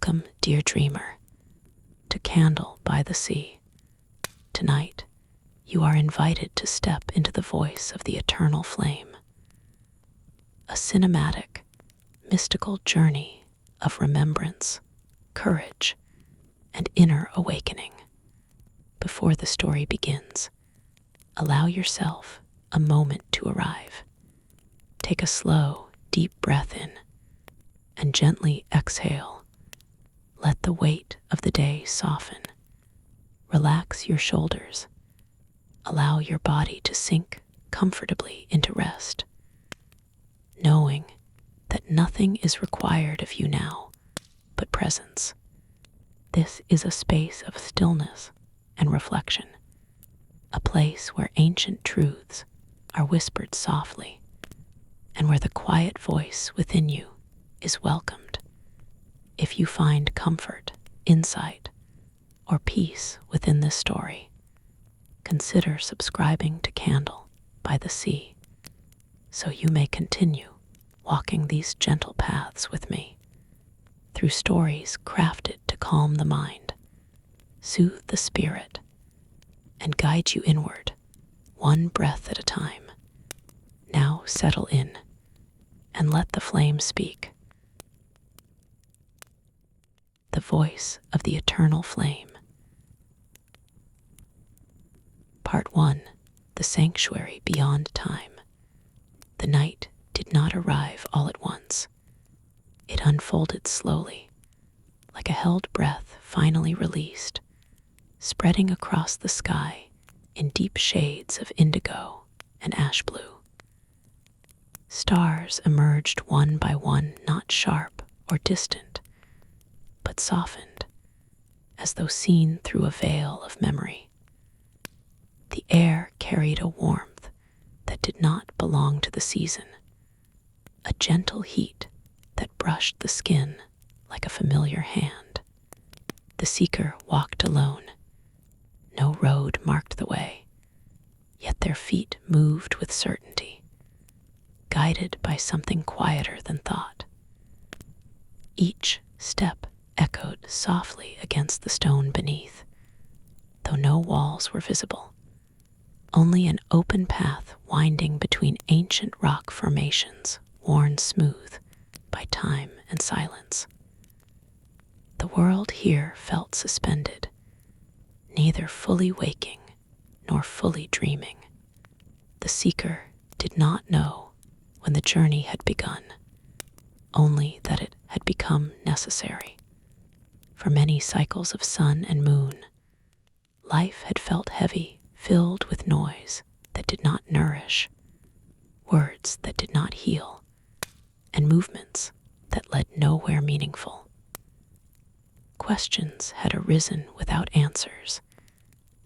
Welcome, dear dreamer, to Candle by the Sea. Tonight, you are invited to step into the voice of the eternal flame, a cinematic, mystical journey of remembrance, courage, and inner awakening. Before the story begins, allow yourself a moment to arrive. Take a slow, deep breath in and gently exhale. Let the weight of the day soften. Relax your shoulders. Allow your body to sink comfortably into rest, knowing that nothing is required of you now but presence. This is a space of stillness and reflection, a place where ancient truths are whispered softly, and where the quiet voice within you is welcomed. If you find comfort, insight, or peace within this story, consider subscribing to Candle by the Sea so you may continue walking these gentle paths with me through stories crafted to calm the mind, soothe the spirit, and guide you inward, one breath at a time. Now settle in and let the flame speak. The voice of the eternal flame. Part 1. The Sanctuary Beyond Time. The night did not arrive all at once. It unfolded slowly, like a held breath finally released, spreading across the sky in deep shades of indigo and ash blue. Stars emerged one by one, not sharp or distant, but softened, as though seen through a veil of memory. The air carried a warmth that did not belong to the season, a gentle heat that brushed the skin like a familiar hand. The seeker walked alone. No road marked the way, yet their feet moved with certainty, guided by something quieter than thought. Each step echoed softly against the stone beneath, though no walls were visible, only an open path winding between ancient rock formations worn smooth by time and silence. The world here felt suspended, neither fully waking nor fully dreaming. The seeker did not know when the journey had begun, only that it had become necessary. For many cycles of sun and moon, life had felt heavy, filled with noise that did not nourish, words that did not heal, and movements that led nowhere meaningful. Questions had arisen without answers,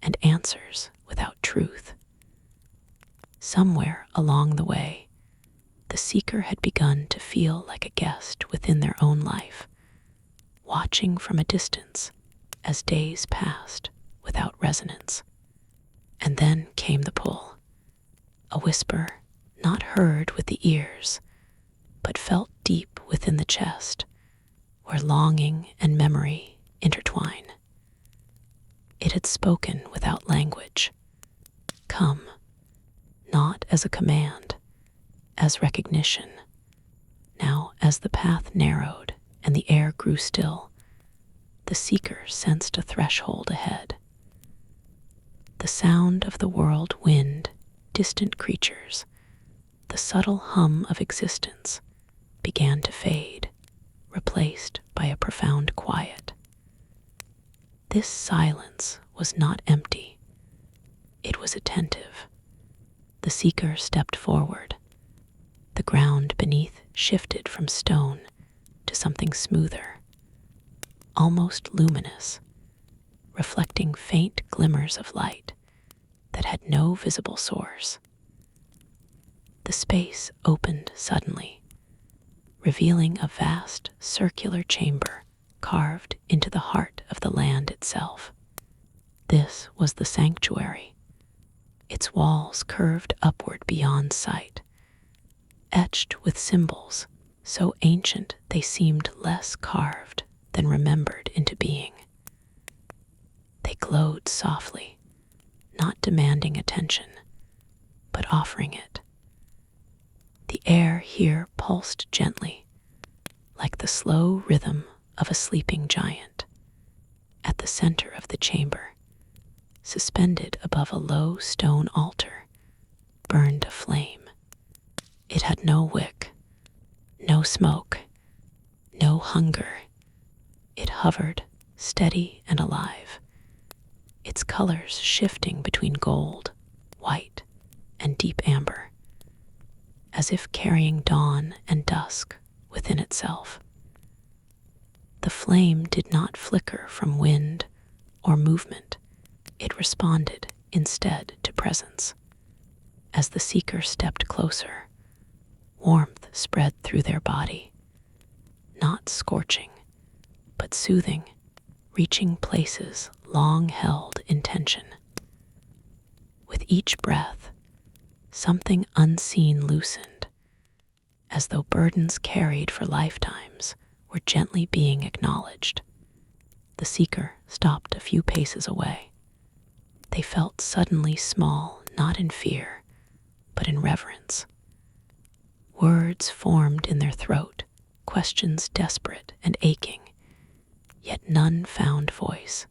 and answers without truth. Somewhere along the way, the seeker had begun to feel like a guest within their own life, watching from a distance as days passed without resonance. And then came the pull, a whisper not heard with the ears, but felt deep within the chest, where longing and memory intertwine. It had spoken without language. Come, not as a command, as recognition. Now, as the path narrowed and the air grew still, the seeker sensed a threshold ahead. The sound of the world wind, distant creatures, the subtle hum of existence began to fade, replaced by a profound quiet. This silence was not empty. It was attentive. The seeker stepped forward. The ground beneath shifted from stone to something smoother, almost luminous, reflecting faint glimmers of light that had no visible source. The space opened suddenly, revealing a vast circular chamber carved into the heart of the land itself. This was the sanctuary. Its walls curved upward beyond sight, etched with symbols so ancient they seemed less carved then remembered into being. They glowed softly, not demanding attention, but offering it. The air here pulsed gently, like the slow rhythm of a sleeping giant. At the center of the chamber, suspended above a low stone altar, burned a flame. It had no wick, no smoke, no hunger. It hovered, steady and alive, its colors shifting between gold, white, and deep amber, as if carrying dawn and dusk within itself. The flame did not flicker from wind or movement. It responded instead to presence. As the seeker stepped closer, warmth spread through their body, not scorching, but soothing, reaching places long held in tension. With each breath, something unseen loosened, as though burdens carried for lifetimes were gently being acknowledged. The seeker stopped a few paces away. They felt suddenly small, not in fear, but in reverence. Words formed in their throat, questions desperate and aching, yet none found voice.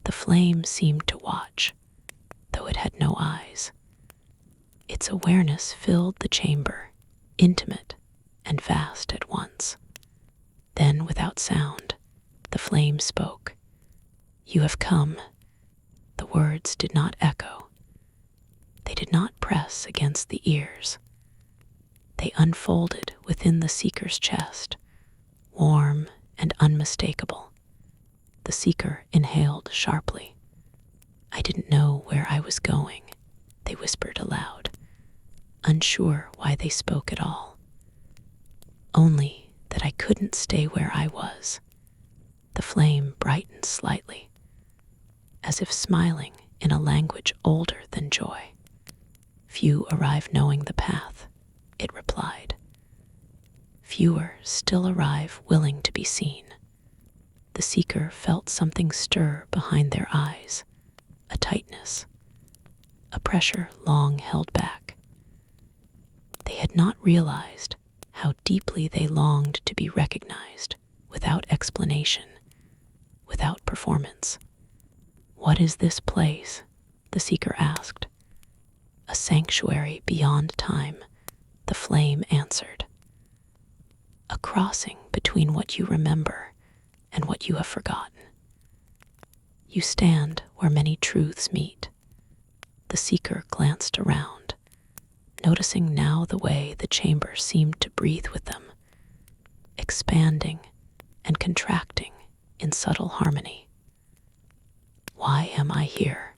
The flame seemed to watch, though it had no eyes. Its awareness filled the chamber, intimate and vast at once. Then, without sound, the flame spoke. "You have come." The words did not echo. They did not press against the ears. They unfolded within the seeker's chest, warm and unmistakable. The seeker inhaled sharply. "I didn't know where I was going," they whispered aloud, unsure why they spoke at all. "Only that I couldn't stay where I was." The flame brightened slightly, as if smiling in a language older than joy. "Few arrive knowing the path," it replied. "Fewer still arrive willing to be seen." The seeker felt something stir behind their eyes, a tightness, a pressure long held back. They had not realized how deeply they longed to be recognized, without explanation, without performance. "What is this place?" the seeker asked. "A sanctuary beyond time," the flame answered. "A crossing between what you remember and what you have forgotten. You stand where many truths meet." The seeker glanced around, noticing now the way the chamber seemed to breathe with them, expanding and contracting in subtle harmony. "Why am I here?"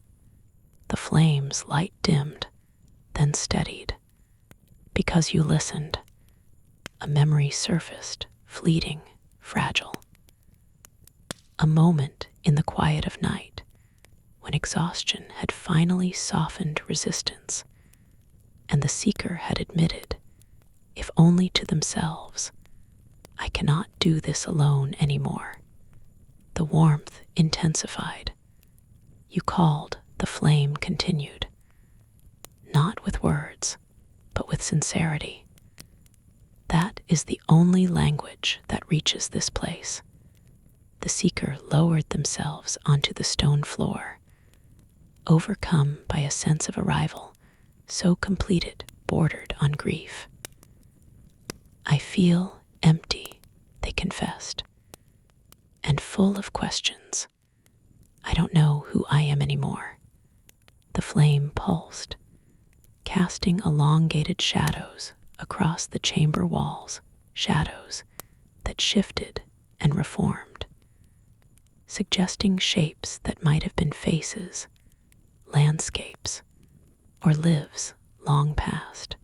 The flame's light dimmed, then steadied. "Because you listened." A memory surfaced, fleeting, fragile. A moment in the quiet of night, when exhaustion had finally softened resistance, and the seeker had admitted, if only to themselves, "I cannot do this alone anymore." The warmth intensified. "You called," the flame continued, "not with words, but with sincerity. That is the only language that reaches this place." The seeker lowered themselves onto the stone floor, overcome by a sense of arrival so completed, bordered on grief. "I feel empty," they confessed, "and full of questions. I don't know who I am anymore." The flame pulsed, casting elongated shadows across the chamber walls, shadows that shifted and reformed, suggesting shapes that might have been faces, landscapes, or lives long past.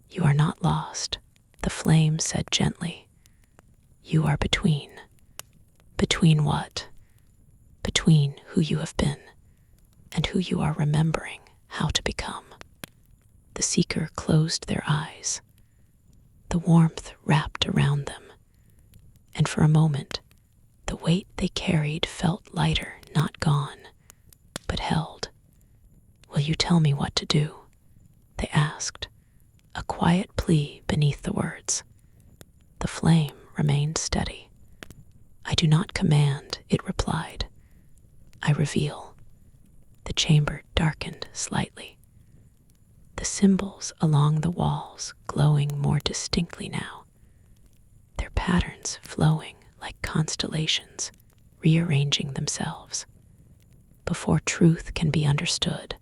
"You are not lost," the flame said gently. "You are between." "Between what?" "Between who you have been and who you are remembering how to become." The seeker closed their eyes. The warmth wrapped around them, and for a moment, the weight they carried felt lighter, not gone, but held. "Will you tell me what to do?" they asked, a quiet plea beneath the words. The flame remained steady. "I do not command," it replied. "I reveal." The chamber darkened slightly, the symbols along the walls glowing more distinctly now, their patterns flowing like constellations, rearranging themselves. Before truth can be understood,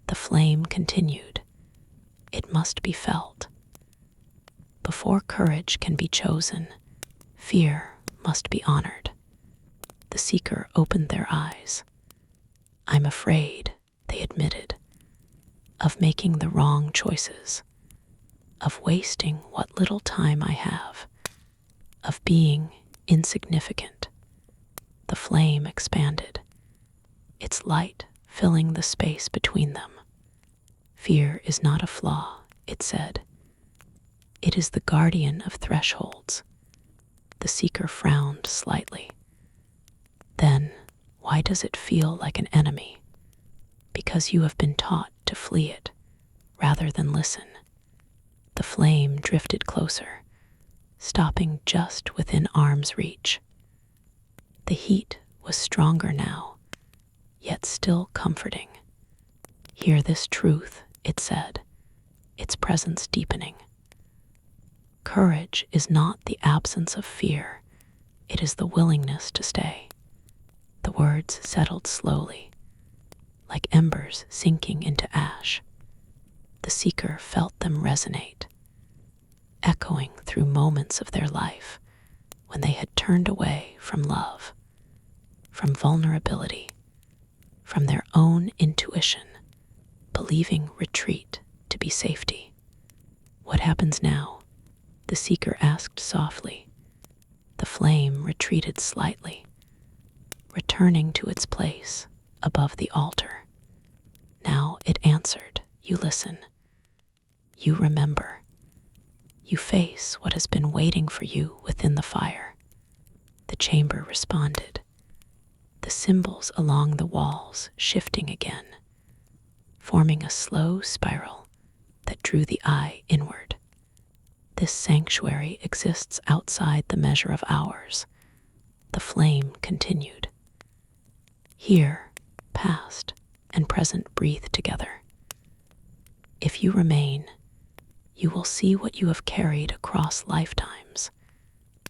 the flame continued. It must be felt. Before courage can be chosen, fear must be honored. The seeker opened their eyes. "I'm afraid," they admitted, "of making the wrong choices, of wasting what little time I have, of being insignificant." The flame expanded, its light filling the space between them. "Fear is not a flaw," it said. "It is the guardian of thresholds." The seeker frowned slightly. "Then, why does it feel like an enemy?" "Because you have been taught to flee it, rather than listen." The flame drifted closer, stopping just within arm's reach. The heat was stronger now, yet still comforting. "Hear this truth," it said, its presence deepening. "Courage is not the absence of fear, it is the willingness to stay." The words settled slowly, like embers sinking into ash. The seeker felt them resonate, echoing through moments of their life when they had turned away from love, from vulnerability, from their own intuition, believing retreat to be safety. "What happens now?" the seeker asked softly. The flame retreated slightly, returning to its place above the altar. Now it answered, "You listen. You remember. You face what has been waiting for you within the fire." The chamber responded, the symbols along the walls shifting again, forming a slow spiral that drew the eye inward. "This sanctuary exists outside the measure of hours," the flame continued. "Here, past and present breathe together. If you remain, you will see what you have carried across lifetimes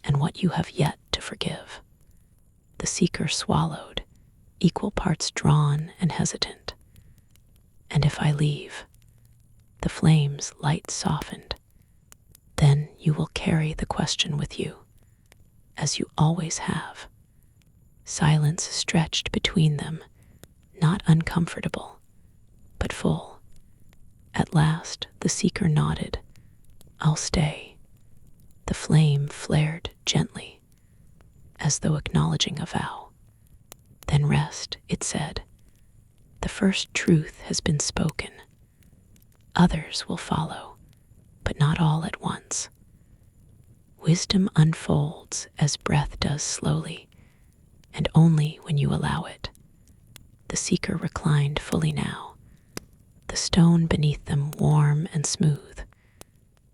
and what you have yet to forgive." The seeker swallowed, equal parts drawn and hesitant. "And if I leave?" The flame's light softened. "Then you will carry the question with you, as you always have." Silence stretched between them, not uncomfortable, but full. At last the seeker nodded. "I'll stay." The flame flared gently, as though acknowledging a vow. "Then rest," it said. "The first truth has been spoken. Others will follow, but not all at once. Wisdom unfolds as breath does slowly, and only when you allow it." The seeker reclined fully now, the stone beneath them warm and smooth,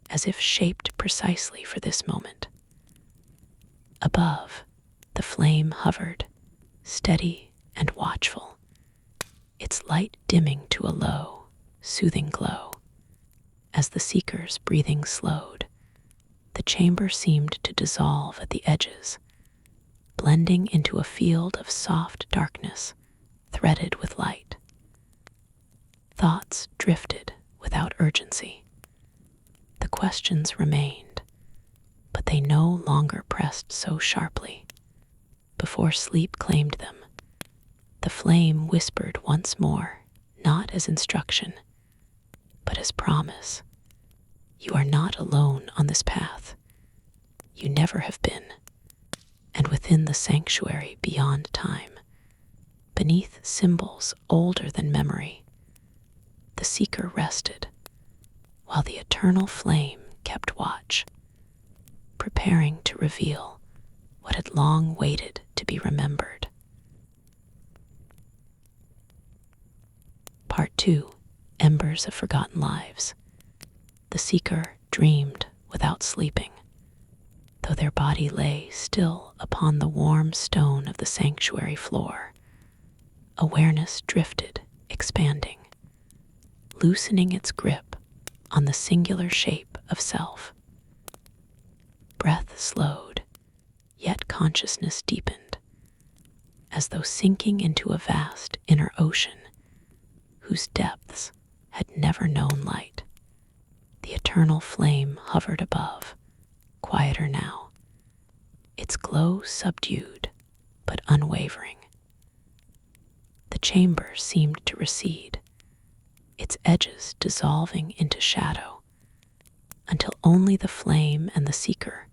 as if shaped precisely for this moment. Above, the flame hovered, steady and watchful, its light dimming to a low, soothing glow. As the seeker's breathing slowed, the chamber seemed to dissolve at the edges, blending into a field of soft darkness threaded with light. Thoughts drifted without urgency. The questions remained, but they no longer pressed so sharply. Before sleep claimed them, the flame whispered once more, not as instruction, but as promise. "You are not alone on this path. You never have been." And within the sanctuary beyond time, beneath symbols older than memory, the seeker rested, while the eternal flame kept watch, preparing to reveal what had long waited to be remembered. Part 2. Embers of Forgotten Lives. The seeker dreamed without sleeping, though their body lay still upon the warm stone of the sanctuary floor. Awareness drifted, expanding, loosening its grip on the singular shape of self. Breath slowed, yet consciousness deepened, as though sinking into a vast inner ocean whose depths had never known light. The eternal flame hovered above, quieter now, its glow subdued but unwavering. The chamber seemed to recede, its edges dissolving into shadow, until only the flame and the seeker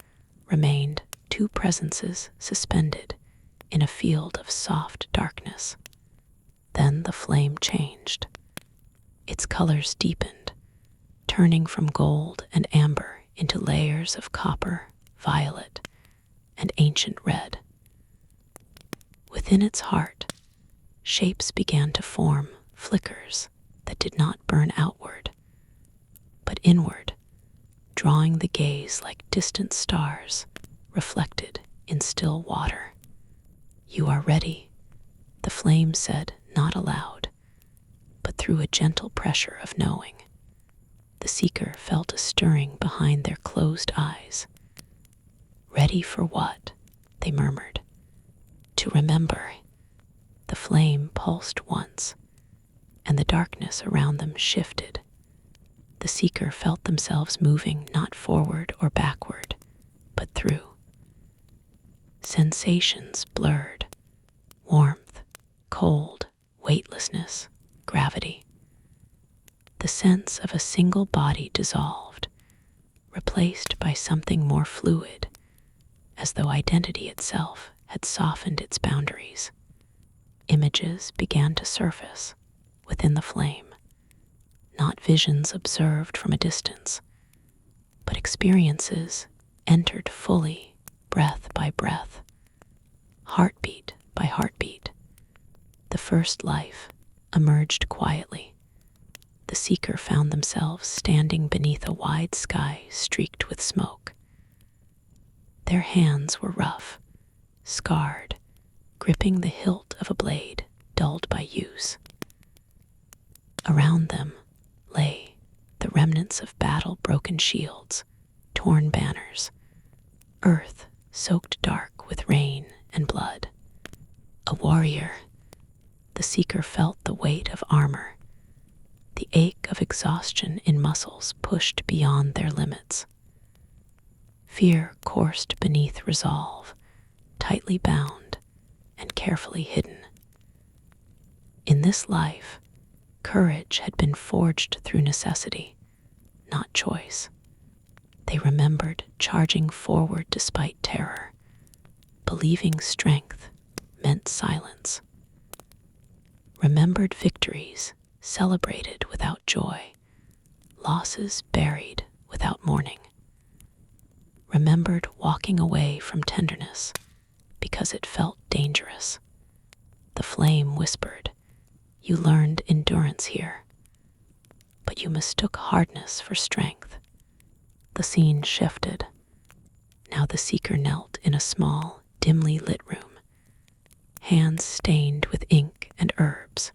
remained, two presences suspended in a field of soft darkness. Then the flame changed. Its colors deepened, turning from gold and amber into layers of copper, violet, and ancient red. Within its heart, shapes began to form, flickers that did not burn outward, but inward, drawing the gaze like distant stars reflected in still water. "You are ready," the flame said, not aloud, but through a gentle pressure of knowing. The seeker felt a stirring behind their closed eyes. "Ready for what?" they murmured. "To remember." The flame pulsed once, and the darkness around them shifted. The seeker felt themselves moving not forward or backward, but through. Sensations blurred: warmth, cold, weightlessness, gravity. The sense of a single body dissolved, replaced by something more fluid, as though identity itself had softened its boundaries. Images began to surface within the flame, not visions observed from a distance, but experiences entered fully, breath by breath, heartbeat by heartbeat. The first life emerged quietly. The seeker found themselves standing beneath a wide sky streaked with smoke. Their hands were rough, scarred, gripping the hilt of a blade dulled by use. Around them lay the remnants of battle-broken shields, torn banners, earth soaked dark with rain and blood. A warrior, the seeker felt the weight of armor, the ache of exhaustion in muscles pushed beyond their limits. Fear coursed beneath resolve, tightly bound and carefully hidden. In this life, courage had been forged through necessity, not choice. They remembered charging forward despite terror, believing strength meant silence. Remembered victories celebrated without joy, losses buried without mourning. Remembered walking away from tenderness because it felt dangerous. The flame whispered, "You learned endurance here, but you mistook hardness for strength." The scene shifted. Now the seeker knelt in a small, dimly lit room, hands stained with ink and herbs.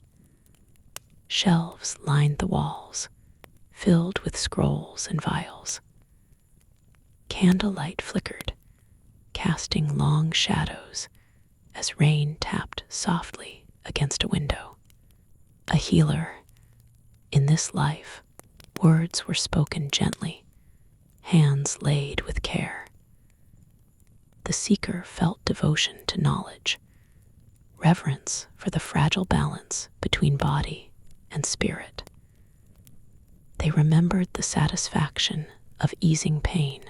Shelves lined the walls, filled with scrolls and vials. Candlelight flickered, casting long shadows as rain tapped softly against a window. A healer. In this life, words were spoken gently, hands laid with care. The seeker felt devotion to knowledge, reverence for the fragile balance between body and spirit. They remembered the satisfaction of easing pain,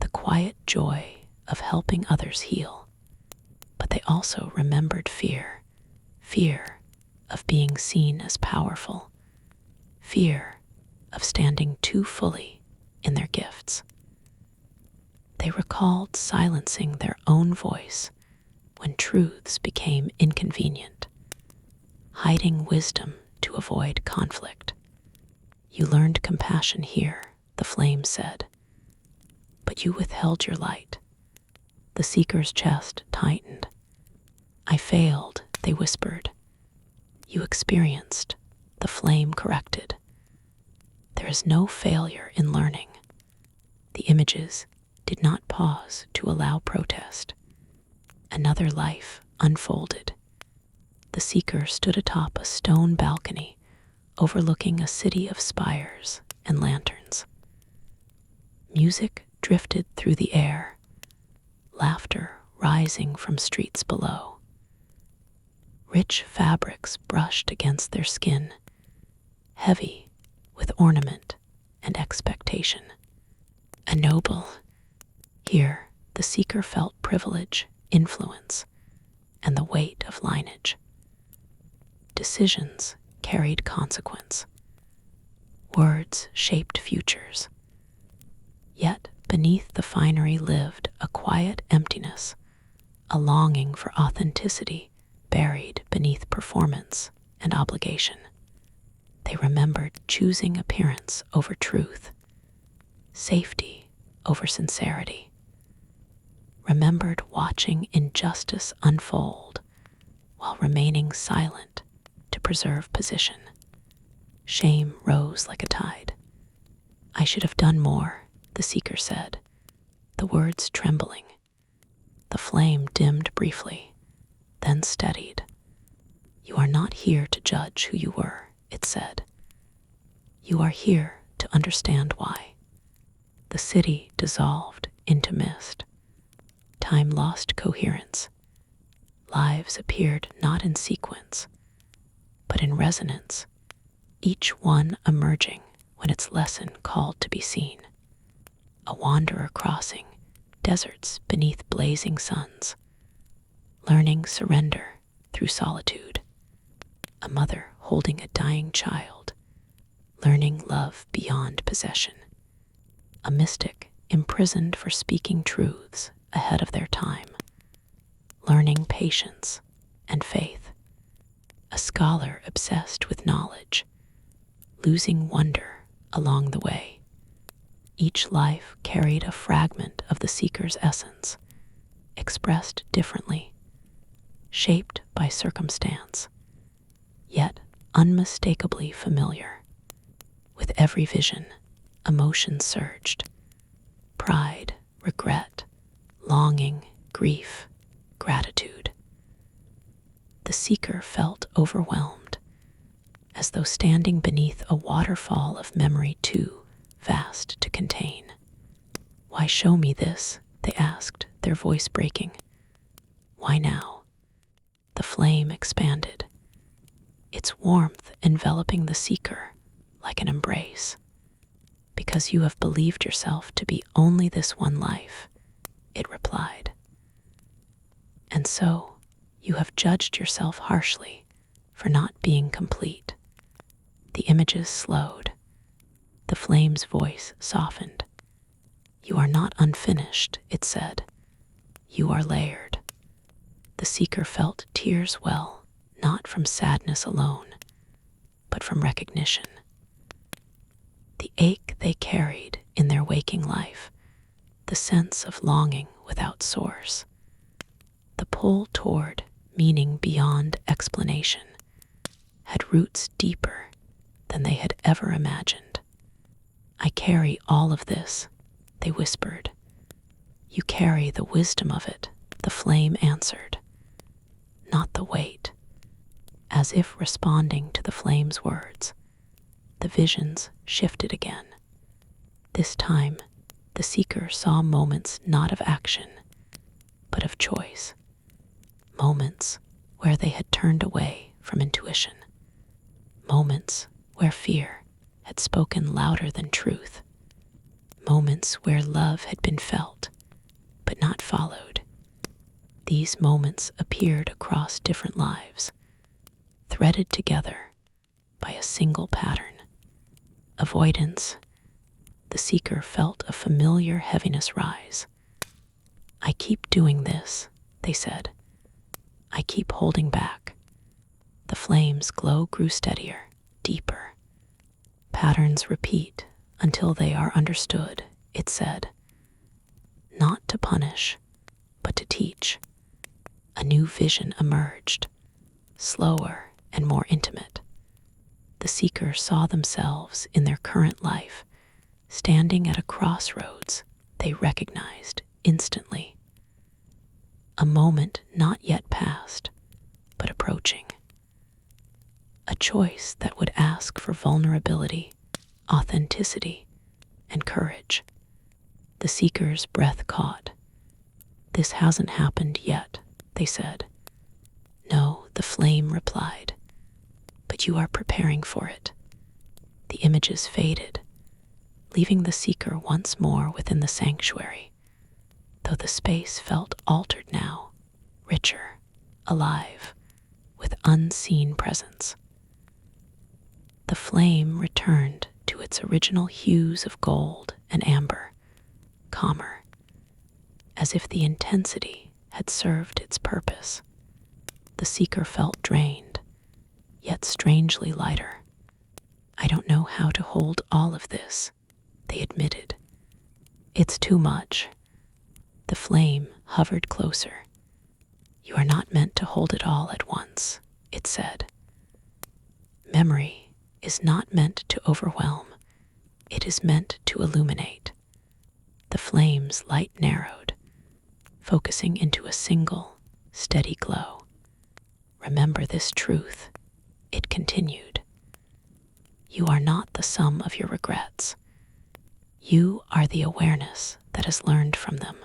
the quiet joy of helping others heal, but they also remembered fear of being seen as powerful, fear of standing too fully in their gifts. They recalled silencing their own voice when truths became inconvenient, hiding wisdom to avoid conflict. You learned compassion here, the flame said, but you withheld your light. The seeker's chest tightened. I failed, they whispered. You experienced, the flame corrected. There is no failure in learning. The images did not pause to allow protest. Another life unfolded. The seeker stood atop a stone balcony overlooking a city of spires and lanterns. Music drifted through the air, laughter rising from streets below. Rich fabrics brushed against their skin, heavy with ornament and expectation. A noble. Here, the seeker felt privilege, influence, and the weight of lineage. Decisions carried consequence. Words shaped futures. Yet beneath the finery lived a quiet emptiness, a longing for authenticity buried beneath performance and obligation. They remembered choosing appearance over truth, safety over sincerity. Remembered watching injustice unfold while remaining silent to preserve position. Shame rose like a tide. I should have done more, the seeker said, the words trembling. The flame dimmed briefly, then steadied. You are not here to judge who you were, it said. You are here to understand why. The city dissolved into mist. Time lost coherence. Lives appeared not in sequence, but in resonance, each one emerging when its lesson called to be seen. A wanderer crossing deserts beneath blazing suns, learning surrender through solitude. A mother holding a dying child, learning love beyond possession. A mystic imprisoned for speaking truths ahead of their time, learning patience and faith. A scholar obsessed with knowledge, losing wonder along the way. Each life carried a fragment of the seeker's essence, expressed differently, shaped by circumstance, yet unmistakably familiar. With every vision, emotion surged. Pride, regret, longing, grief, gratitude. The seeker felt overwhelmed, as though standing beneath a waterfall of memory too vast to contain. Why show me this? They asked, their voice breaking. Why now? The flame expanded, its warmth enveloping the seeker like an embrace. Because you have believed yourself to be only this one life, it replied. And so, you have judged yourself harshly for not being complete. The images slowed. The flame's voice softened. You are not unfinished, it said. You are layered. The seeker felt tears well, not from sadness alone, but from recognition. The ache they carried in their waking life, the sense of longing without source, the pull toward meaning beyond explanation, had roots deeper than they had ever imagined. I carry all of this, they whispered. You carry the wisdom of it, the flame answered, not the weight. As if responding to the flame's words, the visions shifted again. This time, the seeker saw moments not of action, but of choice. Moments where they had turned away from intuition. Moments where fear had spoken louder than truth. Moments where love had been felt, but not followed. These moments appeared across different lives, threaded together by a single pattern. Avoidance. The seeker felt a familiar heaviness rise, I keep doing this, they said. I keep holding back. The flame's glow grew steadier, deeper. Patterns repeat until they are understood, it said. Not to punish, but to teach. A new vision emerged, slower and more intimate. The seeker saw themselves in their current life, standing at a crossroads they recognized instantly. A moment not yet past, but approaching. A choice that would ask for vulnerability, authenticity, and courage. The seeker's breath caught. This hasn't happened yet, they said. No, the flame replied, but you are preparing for it. The images faded, leaving the seeker once more within the sanctuary, though the space felt altered now, richer, alive, with unseen presence. The flame returned to its original hues of gold and amber, calmer, as if the intensity had served its purpose. The seeker felt drained, yet strangely lighter. I don't know how to hold all of this, they admitted. It's too much. The flame hovered closer. You are not meant to hold it all at once, it said. Memory is not meant to overwhelm. It is meant to illuminate. The flame's light narrowed, focusing into a single, steady glow. Remember this truth, it continued. You are not the sum of your regrets. You are the awareness that has learned from them.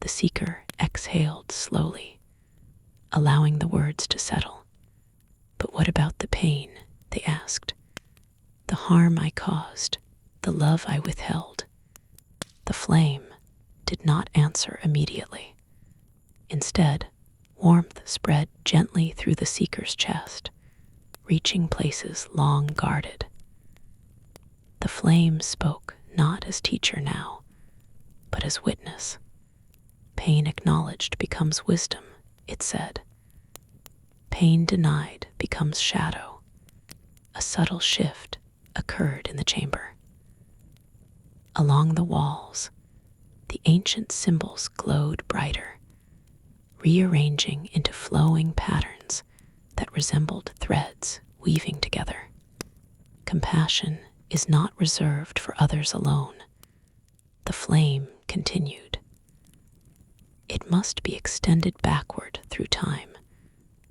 The seeker exhaled slowly, allowing the words to settle. But what about the pain? They asked. The harm I caused, the love I withheld. The flame did not answer immediately. Instead, warmth spread gently through the seeker's chest, reaching places long guarded. The flame spoke not as teacher now, but as witness. Pain acknowledged becomes wisdom, it said. Pain denied becomes shadow. A subtle shift occurred in the chamber. Along the walls, the ancient symbols glowed brighter, rearranging into flowing patterns that resembled threads weaving together. Compassion is not reserved for others alone. The flame continued. It must be extended backward through time,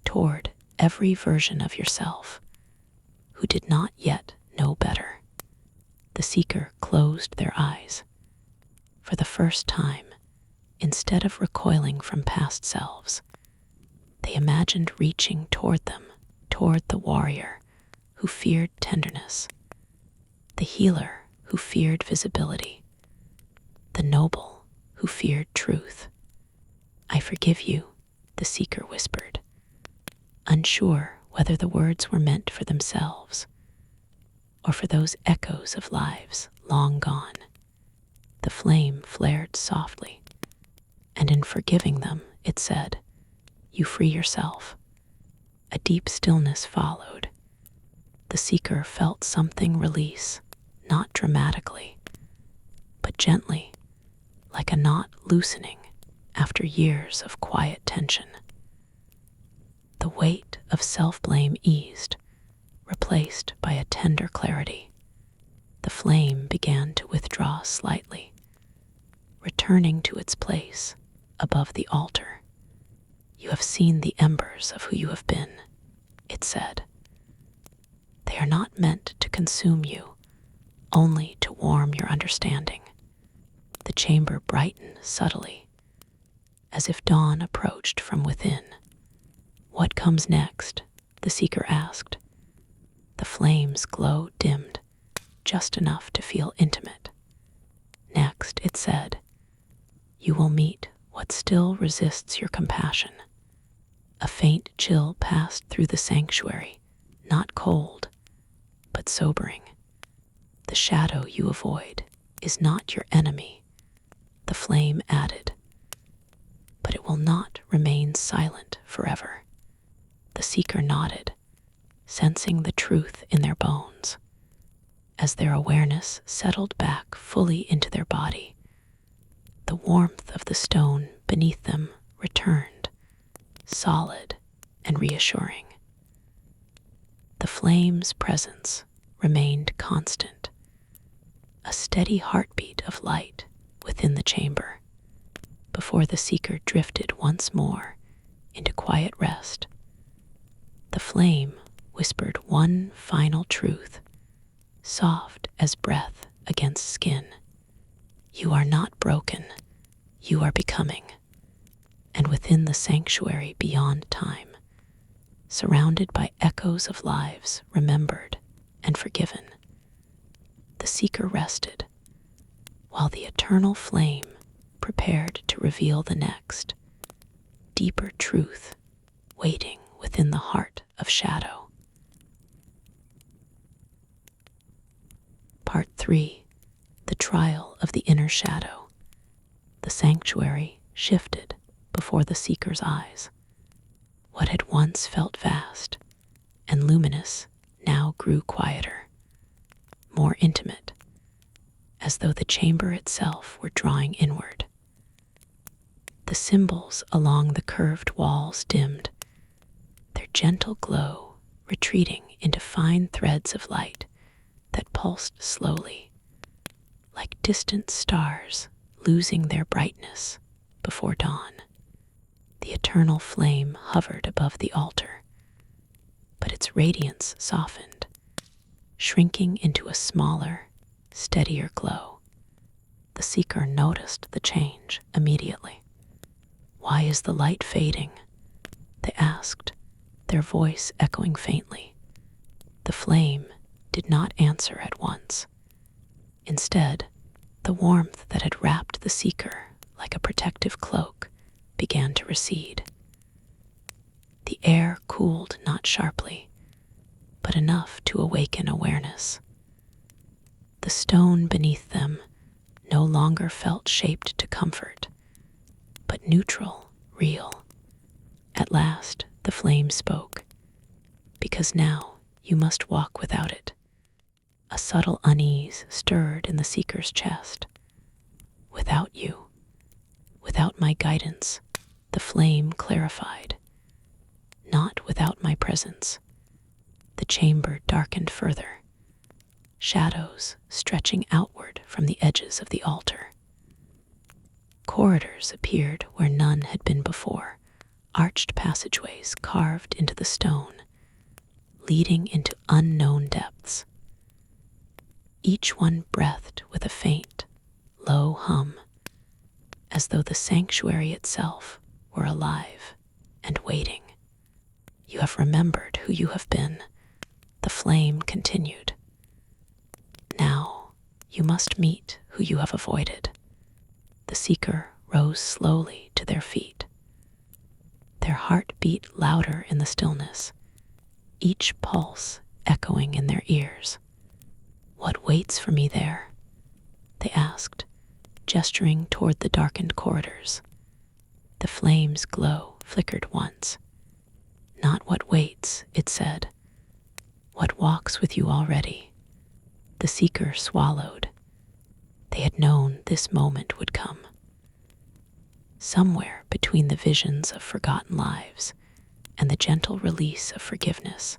toward every version of yourself who did not yet know better. The seeker closed their eyes. For the first time, instead of recoiling from past selves, they imagined reaching toward them, toward the warrior who feared tenderness, the healer who feared visibility, the noble who feared truth. I forgive you, the seeker whispered, unsure whether the words were meant for themselves or for those echoes of lives long gone. The flame flared softly, and in forgiving them, it said, you free yourself. A deep stillness followed. The seeker felt something release, not dramatically, but gently, like a knot loosening after years of quiet tension. The weight of self-blame eased, replaced by a tender clarity. The flame began to withdraw slightly, returning to its place above the altar. You have seen the embers of who you have been, it said. They are not meant to consume you, only to warm your understanding. The chamber brightened subtly, as if dawn approached from within. What comes next? The seeker asked. The flame's glow dimmed, just enough to feel intimate. Next, it said, you will meet what still resists your compassion. A faint chill passed through the sanctuary, not cold, but sobering. The shadow you avoid is not your enemy, the flame added. silent forever. The seeker nodded, sensing the truth in their bones. As their awareness settled back fully into their body, the warmth of the stone beneath them returned, solid and reassuring. The flame's presence remained constant, a steady heartbeat of light within the chamber, before the seeker drifted once more into quiet rest. The flame whispered one final truth, soft as breath against skin. You are not broken, you are becoming. And within the sanctuary beyond time, surrounded by echoes of lives remembered and forgiven, the seeker rested, while the eternal flame prepared to reveal the next, deeper truth waiting within the heart of shadow. Part 3. The Trial of the Inner Shadow. The sanctuary shifted before the seeker's eyes. What had once felt vast and luminous now grew quieter, more intimate, as though the chamber itself were drawing inward. The symbols along the curved walls dimmed, their gentle glow retreating into fine threads of light that pulsed slowly, like distant stars losing their brightness before dawn. The eternal flame hovered above the altar, but its radiance softened, shrinking into a smaller, steadier glow. The seeker noticed the change immediately. "Why is the light fading?" they asked, their voice echoing faintly. The flame did not answer at once. Instead, the warmth that had wrapped the seeker like a protective cloak began to recede. The air cooled not sharply, but enough to awaken awareness. The stone beneath them no longer felt shaped to comfort, but neutral, real. At last, the flame spoke. "Because now you must walk without it." A subtle unease stirred in the seeker's chest. "Without you, without my guidance," the flame clarified. "Not without my presence." The chamber darkened further, shadows stretching outward from the edges of the altar. Corridors appeared where none had been before, arched passageways carved into the stone, leading into unknown depths. Each one breathed with a faint, low hum, as though the sanctuary itself were alive and waiting. "You have remembered who you have been," the flame continued. "Now you must meet who you have avoided." The seeker rose slowly to their feet. Their heart beat louder in the stillness, each pulse echoing in their ears. "What waits for me there?" they asked, gesturing toward the darkened corridors. The flame's glow flickered once. "Not what waits," it said. "What walks with you already." The seeker swallowed. They had known this moment would come. Somewhere between the visions of forgotten lives and the gentle release of forgiveness,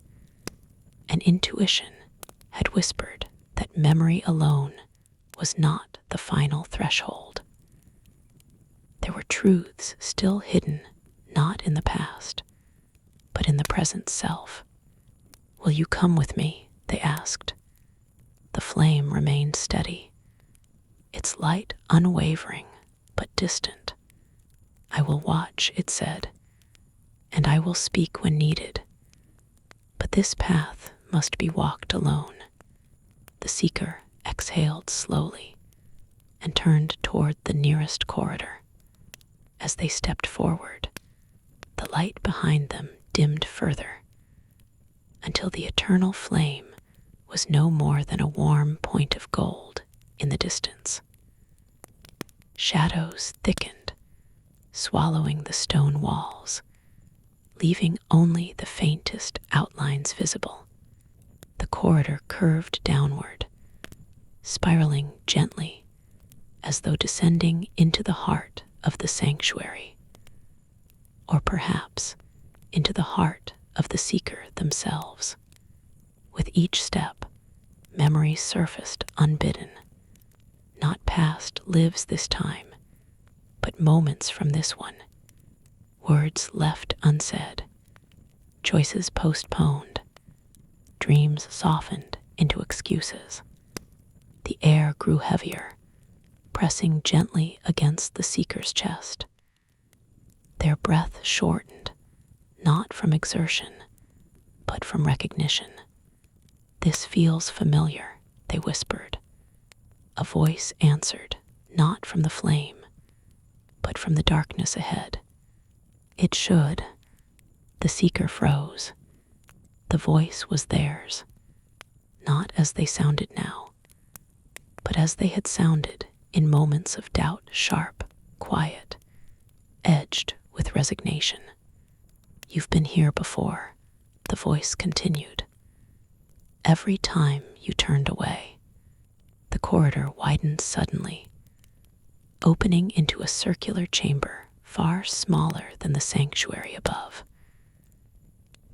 an intuition had whispered that memory alone was not the final threshold. There were truths still hidden, not in the past, but in the present self. "Will you come with me?" they asked. The flame remained steady, its light unwavering but distant. "I will watch," it said, "and I will speak when needed. But this path must be walked alone." The seeker exhaled slowly and turned toward the nearest corridor. As they stepped forward, the light behind them dimmed further, until the eternal flame was no more than a warm point of gold in the distance. Shadows thickened, swallowing the stone walls, leaving only the faintest outlines visible. The corridor curved downward, spiraling gently as though descending into the heart of the sanctuary, or perhaps into the heart of the seeker themselves. With each step, memories surfaced unbidden, not past lives this time, but moments from this one, words left unsaid, choices postponed, dreams softened into excuses. The air grew heavier, pressing gently against the seeker's chest. Their breath shortened, not from exertion, but from recognition. "This feels familiar," they whispered. A voice answered, not from the flame, but from the darkness ahead. "It should." The seeker froze. The voice was theirs, not as they sounded now, but as they had sounded in moments of doubt, sharp, quiet, edged with resignation. "You've been here before," the voice continued. "Every time you turned away." The corridor widened suddenly, opening into a circular chamber far smaller than the sanctuary above.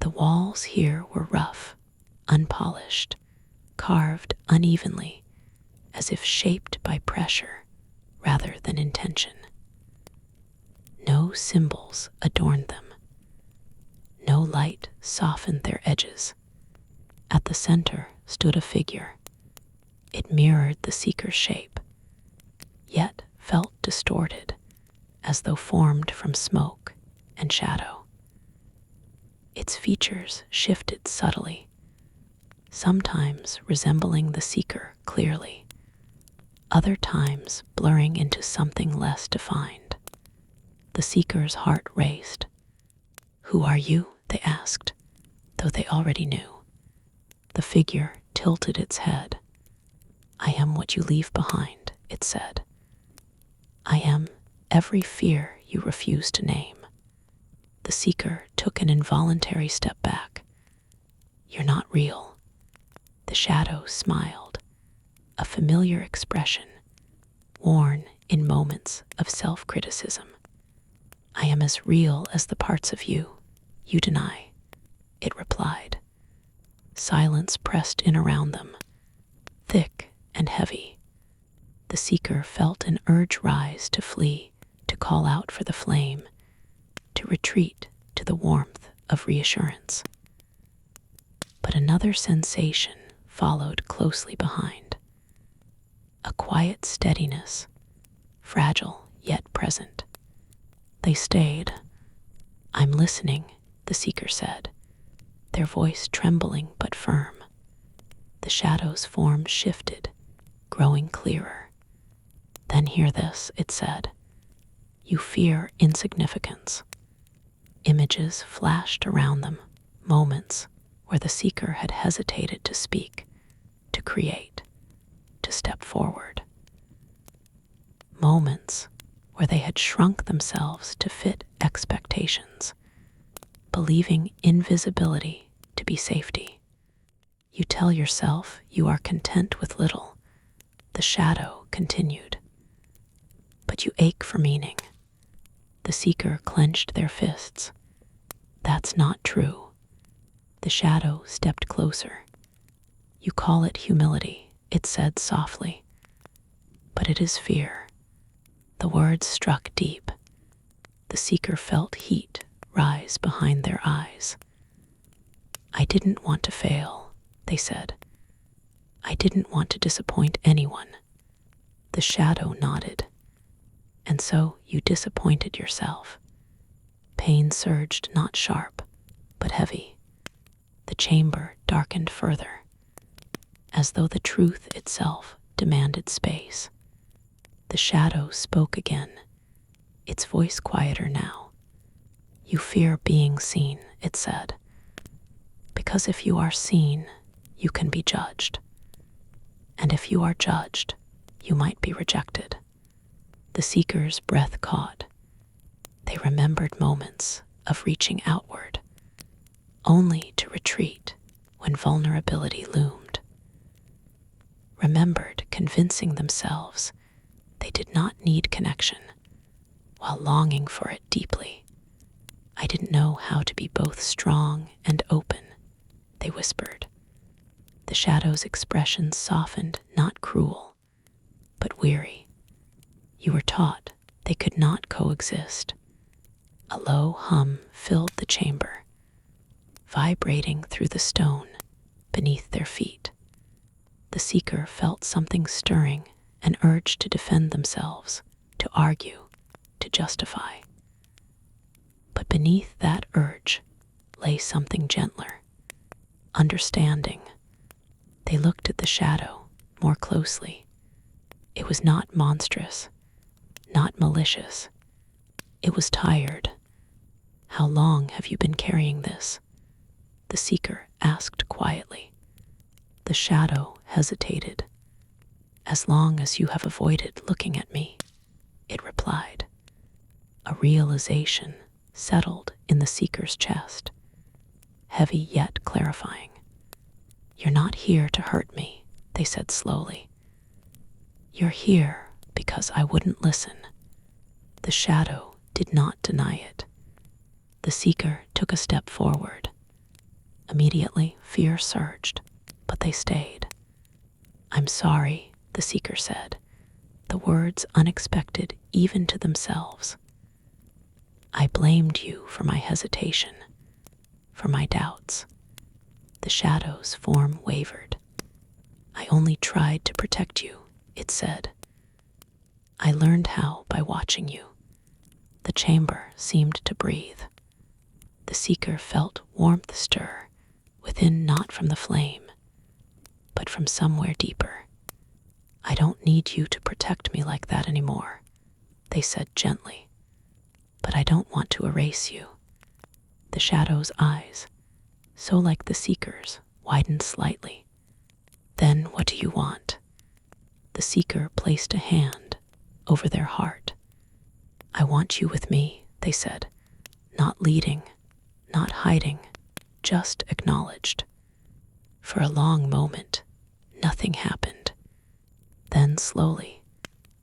The walls here were rough, unpolished, carved unevenly, as if shaped by pressure rather than intention. No symbols adorned them. No light softened their edges. At the center stood a figure. It mirrored the seeker's shape, yet felt distorted, as though formed from smoke and shadow. Its features shifted subtly, sometimes resembling the seeker clearly, other times blurring into something less defined. The seeker's heart raced. "Who are you?" they asked, though they already knew. The figure tilted its head. "I am what you leave behind," it said. "I am every fear you refuse to name." The seeker took an involuntary step back. "You're not real." The shadow smiled, a familiar expression, worn in moments of self-criticism. "I am as real as the parts of you deny," it replied. Silence pressed in around them, thick and heavy. The seeker felt an urge rise to flee, to call out for the flame, to retreat to the warmth of reassurance. But another sensation followed closely behind. A quiet steadiness, fragile yet present. They stayed. "I'm listening," the seeker said, their voice trembling but firm. The shadow's form shifted, growing clearer. "Then hear this," it said. "You fear insignificance." Images flashed around them, moments where the seeker had hesitated to speak, to create, to step forward. Moments where they had shrunk themselves to fit expectations, believing invisibility to be safety. "You tell yourself you are content with little," the shadow continued. "But you ache for meaning." The seeker clenched their fists. "That's not true." The shadow stepped closer. "You call it humility," it said softly, "but it is fear." The words struck deep. The seeker felt heat rise behind their eyes. "I didn't want to fail," they said. "I didn't want to disappoint anyone." The shadow nodded. "And so you disappointed yourself." Pain surged, not sharp, but heavy. The chamber darkened further, as though the truth itself demanded space. The shadow spoke again, its voice quieter now. "You fear being seen," it said, "because if you are seen, you can be judged. And if you are judged, you might be rejected." The seeker's breath caught. They remembered moments of reaching outward, only to retreat when vulnerability loomed. Remembered convincing themselves they did not need connection while longing for it deeply. I didn't know how to be both strong and open, they whispered. The shadow's expression softened, not cruel, but weary. You were taught they could not coexist. A low hum filled the chamber, vibrating through the stone beneath their feet. The seeker felt something stirring, an urge to defend themselves, to argue, to justify. But beneath that urge lay something gentler, understanding. They looked at the shadow more closely. It was not monstrous, not malicious. It was tired. How long have you been carrying this? The seeker asked quietly. The shadow hesitated. As long as you have avoided looking at me, it replied. A realization settled in the seeker's chest, heavy yet clarifying. You're not here to hurt me, they said slowly. You're here because I wouldn't listen. The shadow did not deny it. The seeker took a step forward. Immediately, fear surged, but they stayed. I'm sorry, the seeker said, the words unexpected even to themselves. I blamed you for my hesitation, for my doubts. The shadow's form wavered. I only tried to protect you, it said. I learned how by watching you. The chamber seemed to breathe. The seeker felt warmth stir within, not from the flame, but from somewhere deeper. I don't need you to protect me like that anymore, they said gently. But I don't want to erase you. The shadow's eyes, so like the seeker's, widened slightly. Then what do you want? The seeker placed a hand over their heart. I want you with me, they said, not leading, not hiding, just acknowledged. For a long moment, nothing happened. Then slowly,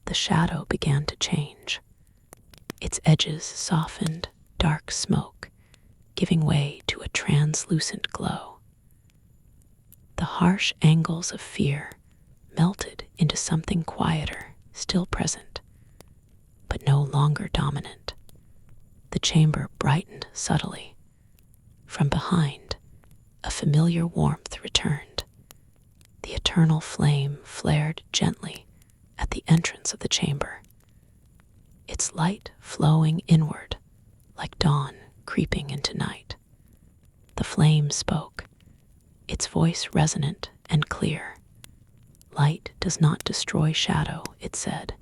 the shadow began to change. Its edges softened, dark smoke, giving way to a translucent glow. The harsh angles of fear melted into something quieter, still present, but no longer dominant. The chamber brightened subtly. From behind, a familiar warmth returned. The eternal flame flared gently at the entrance of the chamber, its light flowing inward like dawn creeping into night. The flame spoke, its voice resonant and clear. Light does not destroy shadow, it said.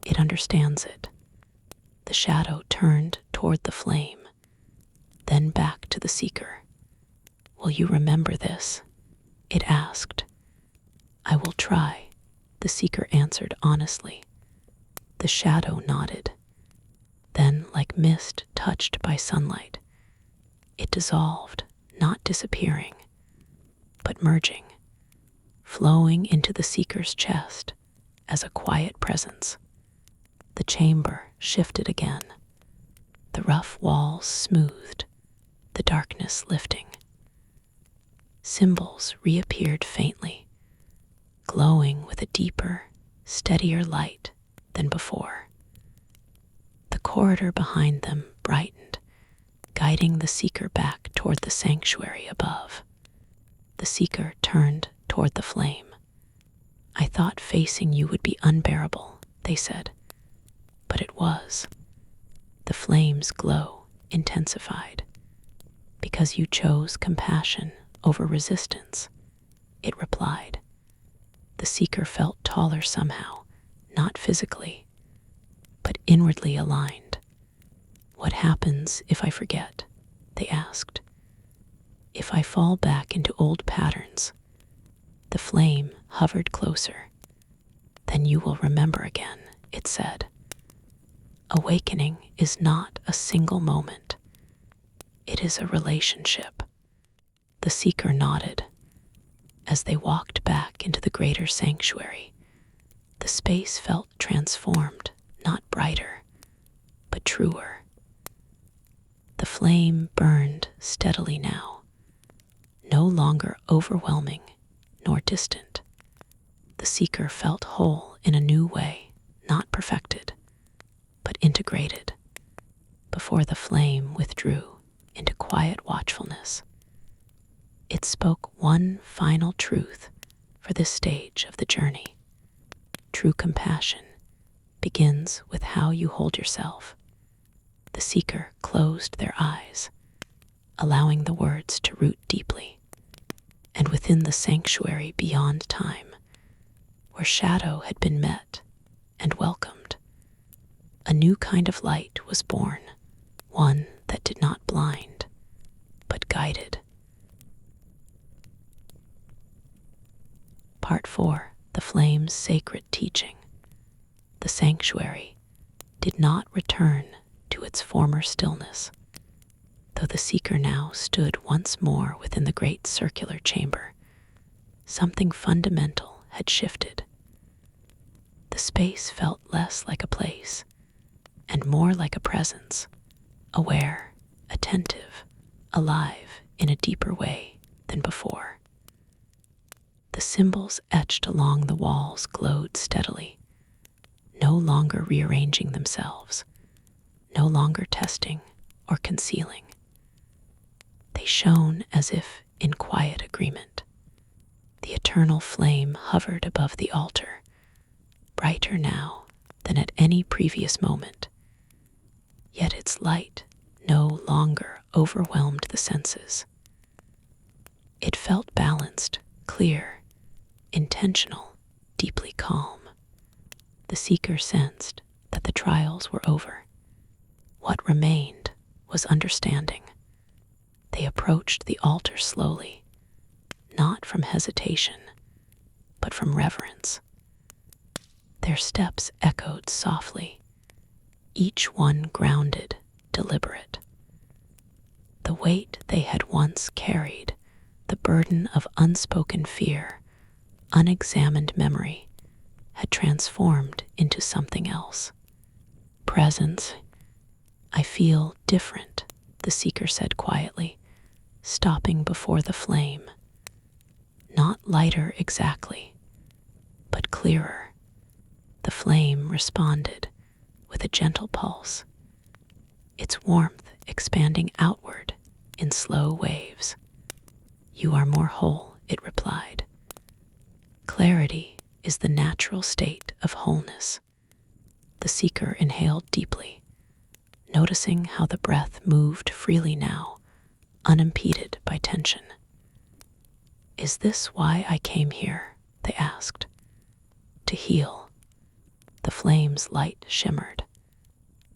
It understands it. The shadow turned toward the flame, then back to the seeker. Will you remember this? It asked. I will try, the seeker answered honestly. The shadow nodded. Then, like mist touched by sunlight, it dissolved, not disappearing, but merging, flowing into the seeker's chest as a quiet presence. The chamber shifted again, the rough walls smoothed, the darkness lifting. Symbols reappeared faintly, glowing with a deeper, steadier light than before. The corridor behind them brightened, guiding the seeker back toward the sanctuary above. The seeker turned toward the flame. I thought facing you would be unbearable, they said, but it was. The flame's glow intensified. Because you chose compassion over resistance, it replied. The seeker felt taller somehow, not physically, but inwardly aligned. What happens if I forget? They asked. If I fall back into old patterns? The flame hovered closer. Then you will remember again, it said. Awakening is not a single moment. It is a relationship. The seeker nodded. As they walked back into the greater sanctuary, the space felt transformed, not brighter, but truer. The flame burned steadily now, no longer overwhelming nor distant. The seeker felt whole in a new way, not perfected, but integrated. Before the flame withdrew into quiet watchfulness, it spoke one final truth for this stage of the journey. True compassion begins with how you hold yourself. The seeker closed their eyes, allowing the words to root deeply, and within the sanctuary beyond time, where shadow had been met and welcomed, a new kind of light was born, one that did not blind, but guided. Part 4. The Flame's Sacred Teaching. The sanctuary did not return to its former stillness, though the seeker now stood once more within the great circular chamber. Something fundamental had shifted. The space felt less like a place and more like a presence, aware, attentive, alive in a deeper way than before. The symbols etched along the walls glowed steadily, no longer rearranging themselves, no longer testing or concealing. They shone as if in quiet agreement. The eternal flame hovered above the altar, brighter now than at any previous moment. Yet its light no longer overwhelmed the senses. It felt balanced, clear, intentional, deeply calm. The seeker sensed that the trials were over. What remained was understanding. They approached the altar slowly, not from hesitation, but from reverence. Their steps echoed softly, each one grounded, deliberate. The weight they had once carried, the burden of unspoken fear, unexamined memory, had transformed into something else. Presence. I feel different, the seeker said quietly, stopping before the flame. Not lighter exactly, but clearer. The flame responded with a gentle pulse, its warmth expanding outward in slow waves. You are more whole, it replied. Clarity is the natural state of wholeness. The seeker inhaled deeply, noticing how the breath moved freely now, unimpeded by tension. Is this why I came here? They asked. To heal. The flame's light shimmered.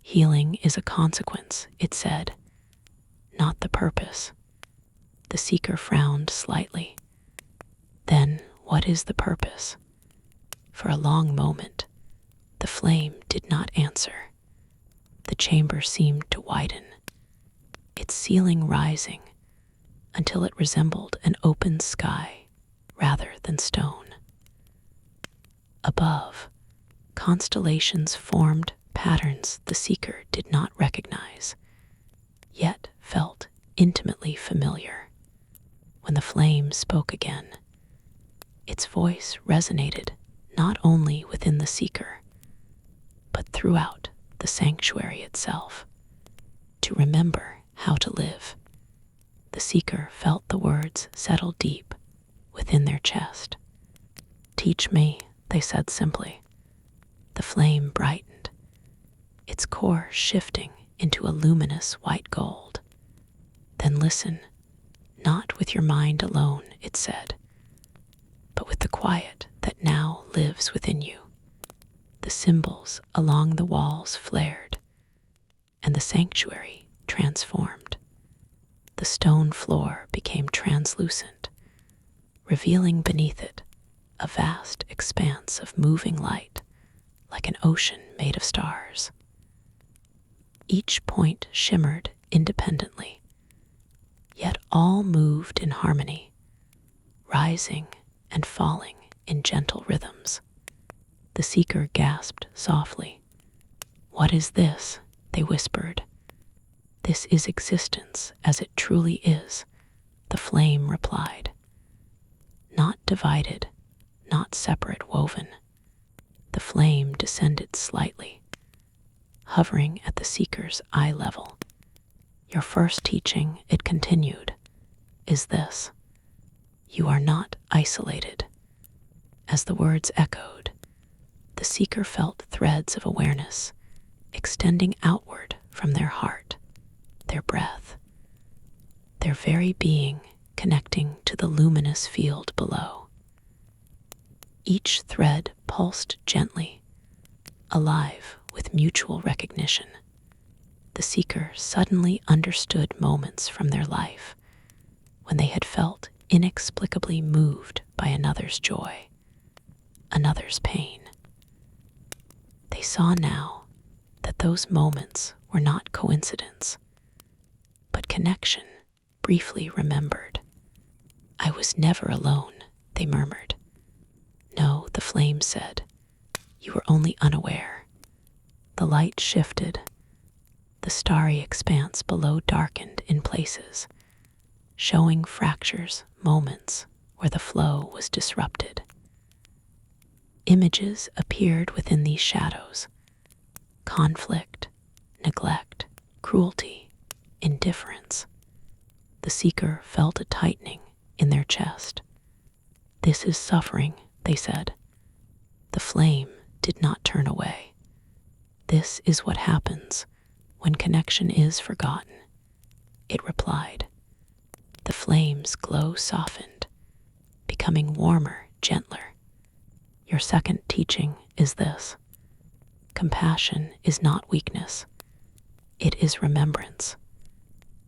Healing is a consequence, it said, not the purpose. The seeker frowned slightly. Then, what is the purpose? For a long moment, the flame did not answer. The chamber seemed to widen, its ceiling rising until it resembled an open sky rather than stone. Above, constellations formed patterns the seeker did not recognize, yet felt intimately familiar. When the flame spoke again, its voice resonated not only within the seeker, but throughout the sanctuary itself. To remember how to live. The seeker felt the words settle deep within their chest. Teach me, they said simply. The flame brightened, its core shifting into a luminous white gold. Then listen, not with your mind alone, it said, but with the quiet that now lives within you. The symbols along the walls flared, and the sanctuary transformed. The stone floor became translucent, revealing beneath it a vast expanse of moving light, like an ocean made of stars. Each point shimmered independently, yet all moved in harmony, rising and falling in gentle rhythms. The seeker gasped softly. "What is this?" they whispered. "This is existence as it truly is," the flame replied. "Not divided, not separate woven." The flame descended slightly, hovering at the seeker's eye level. "Your first teaching," it continued, "is this: you are not isolated." As the words echoed, the seeker felt threads of awareness extending outward from their heart, their breath, their very being connecting to the luminous field below. Each thread pulsed gently, alive with mutual recognition. The seeker suddenly understood moments from their life when they had felt inexplicably moved by another's joy, another's pain. They saw now that those moments were not coincidence, but connection briefly remembered. "I was never alone," they murmured. "No," the flame said, "you were only unaware." The light shifted. The starry expanse below darkened in places, showing fractures, moments where the flow was disrupted. Images appeared within these shadows: conflict, neglect, cruelty, indifference. The seeker felt a tightening in their chest. "This is suffering," they said. The flame did not turn away. "This is what happens when connection is forgotten," it replied. The flame's glow softened, becoming warmer, gentler. "Your second teaching is this: compassion is not weakness, it is remembrance."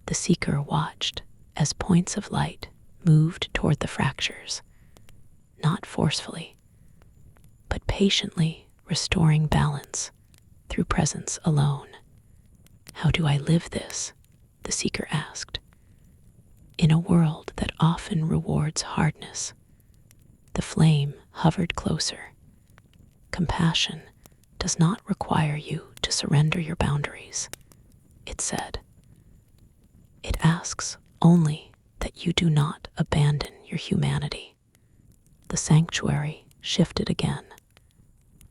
The seeker watched as points of light moved toward the fractures, not forcefully, but patiently restoring balance through presence alone. "How do I live this?" the seeker asked. "In a world that often rewards hardness." The flame hovered closer. "Compassion does not require you to surrender your boundaries," it said. "It asks only that you do not abandon your humanity." The sanctuary shifted again.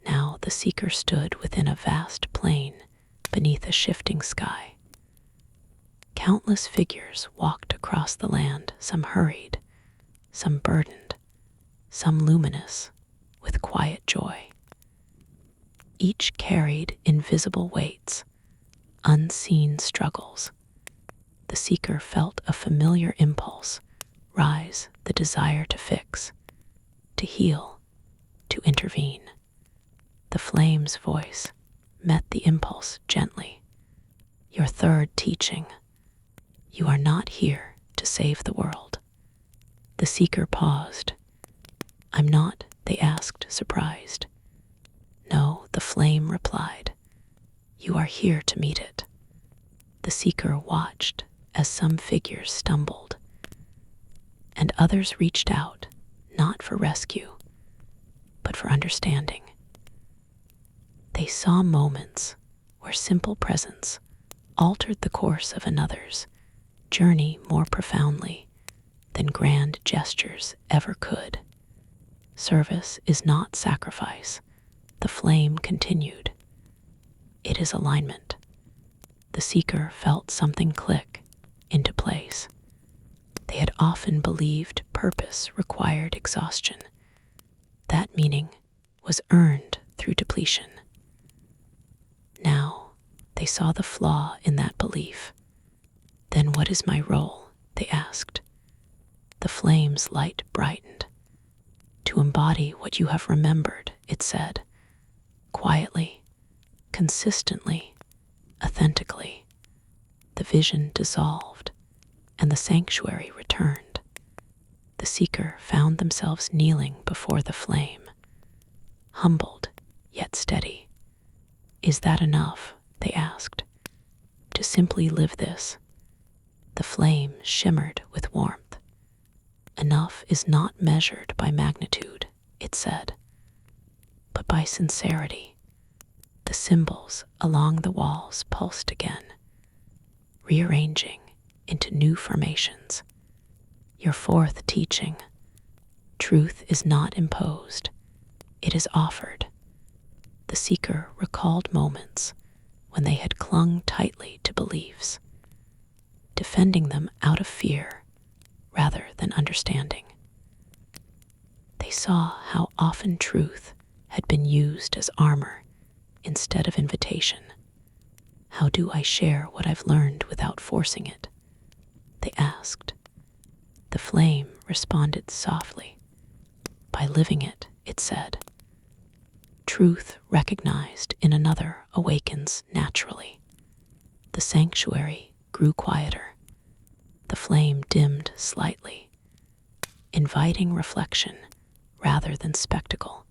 Now the seeker stood within a vast plain beneath a shifting sky. Countless figures walked across the land, some hurried, some burdened, some luminous with quiet joy. Each carried invisible weights, unseen struggles. The seeker felt a familiar impulse rise, the desire to fix, to heal, to intervene. The flame's voice met the impulse gently. "Your third teaching: you are not here to save the world." The seeker paused. "I'm not?" they asked, surprised. "No," the flame replied. "You are here to meet it." The seeker watched as some figures stumbled, and others reached out, not for rescue, but for understanding. They saw moments where simple presence altered the course of another's journey more profoundly than grand gestures ever could. "Service is not sacrifice," the flame continued. "It is alignment." The seeker felt something click into place. They had often believed purpose required exhaustion. That meaning was earned through depletion. Now they saw the flaw in that belief. "Then what is my role?" they asked. The flame's light brightened. "To embody what you have remembered," it said, quietly, consistently, authentically. The vision dissolved, and the sanctuary returned. The seeker found themselves kneeling before the flame, humbled yet steady. "Is that enough?" they asked. "To simply live this?" The flame shimmered with warmth. Enough is not measured by magnitude, it said, but by sincerity. The symbols along the walls pulsed again, rearranging into new formations. Your fourth teaching: truth is not imposed, it is offered. The seeker recalled moments when they had clung tightly to beliefs, defending them out of fear rather than understanding. They saw how often truth had been used as armor instead of invitation. How do I share what I've learned without forcing it? They asked. The flame responded softly. By living it, it said. Truth recognized in another awakens naturally. The sanctuary grew quieter. The flame dimmed slightly, inviting reflection rather than spectacle.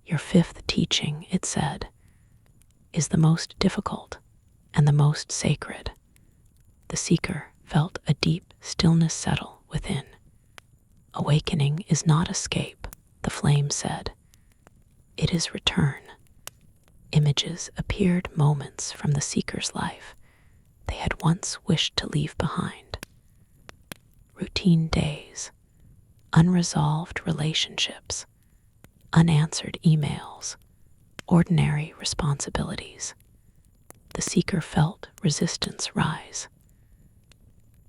Your fifth teaching, it said, is the most difficult and the most sacred. The seeker felt a deep stillness settle within. Awakening is not escape, the flame said. It is return. Images appeared, moments from the seeker's life they had once wished to leave behind. Routine days, unresolved relationships, unanswered emails, ordinary responsibilities. The seeker felt resistance rise.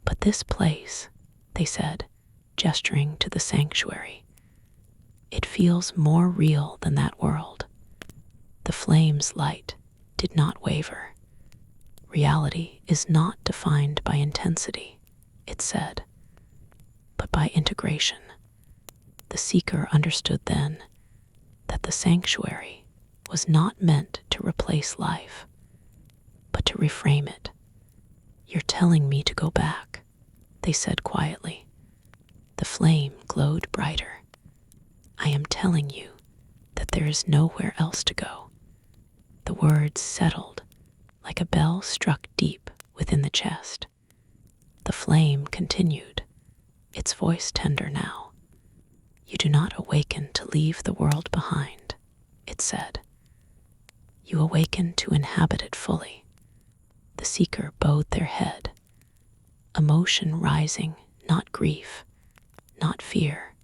But this place, they said, gesturing to the sanctuary, it feels more real than that world. The flame's light did not waver. Reality is not defined by intensity, it said, but by integration. The seeker understood then that the sanctuary was not meant to replace life, but to reframe it. You're telling me to go back, they said quietly. The flame glowed brighter. I am telling you that there is nowhere else to go. The words settled like a bell struck deep within the chest. The flame continued, its voice tender now. You do not awaken to leave the world behind, it said. You awaken to inhabit it fully. The seeker bowed their head, emotion rising, not grief, not fear,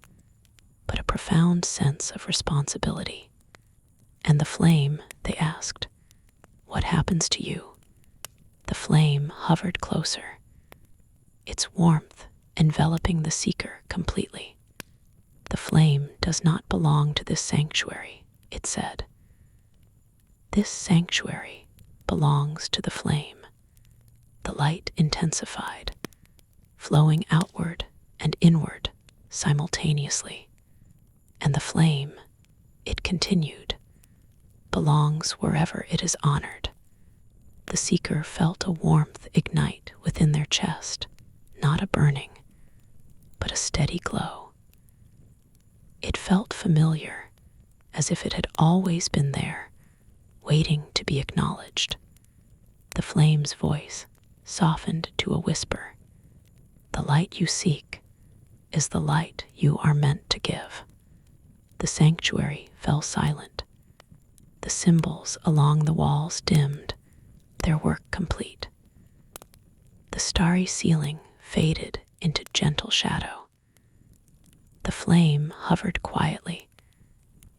but a profound sense of responsibility. And the flame, they asked, what happens to you? The flame hovered closer, its warmth enveloping the seeker completely. The flame does not belong to this sanctuary, it said. This sanctuary belongs to the flame. The light intensified, flowing outward and inward simultaneously. And the flame, it continued, belongs wherever it is honored. The seeker felt a warmth ignite within their chest, not a burning, but a steady glow. It felt familiar, as if it had always been there, waiting to be acknowledged. The flame's voice softened to a whisper. The light you seek is the light you are meant to give. The sanctuary fell silent. The symbols along the walls dimmed, their work complete. The starry ceiling faded into gentle shadow. The flame hovered quietly,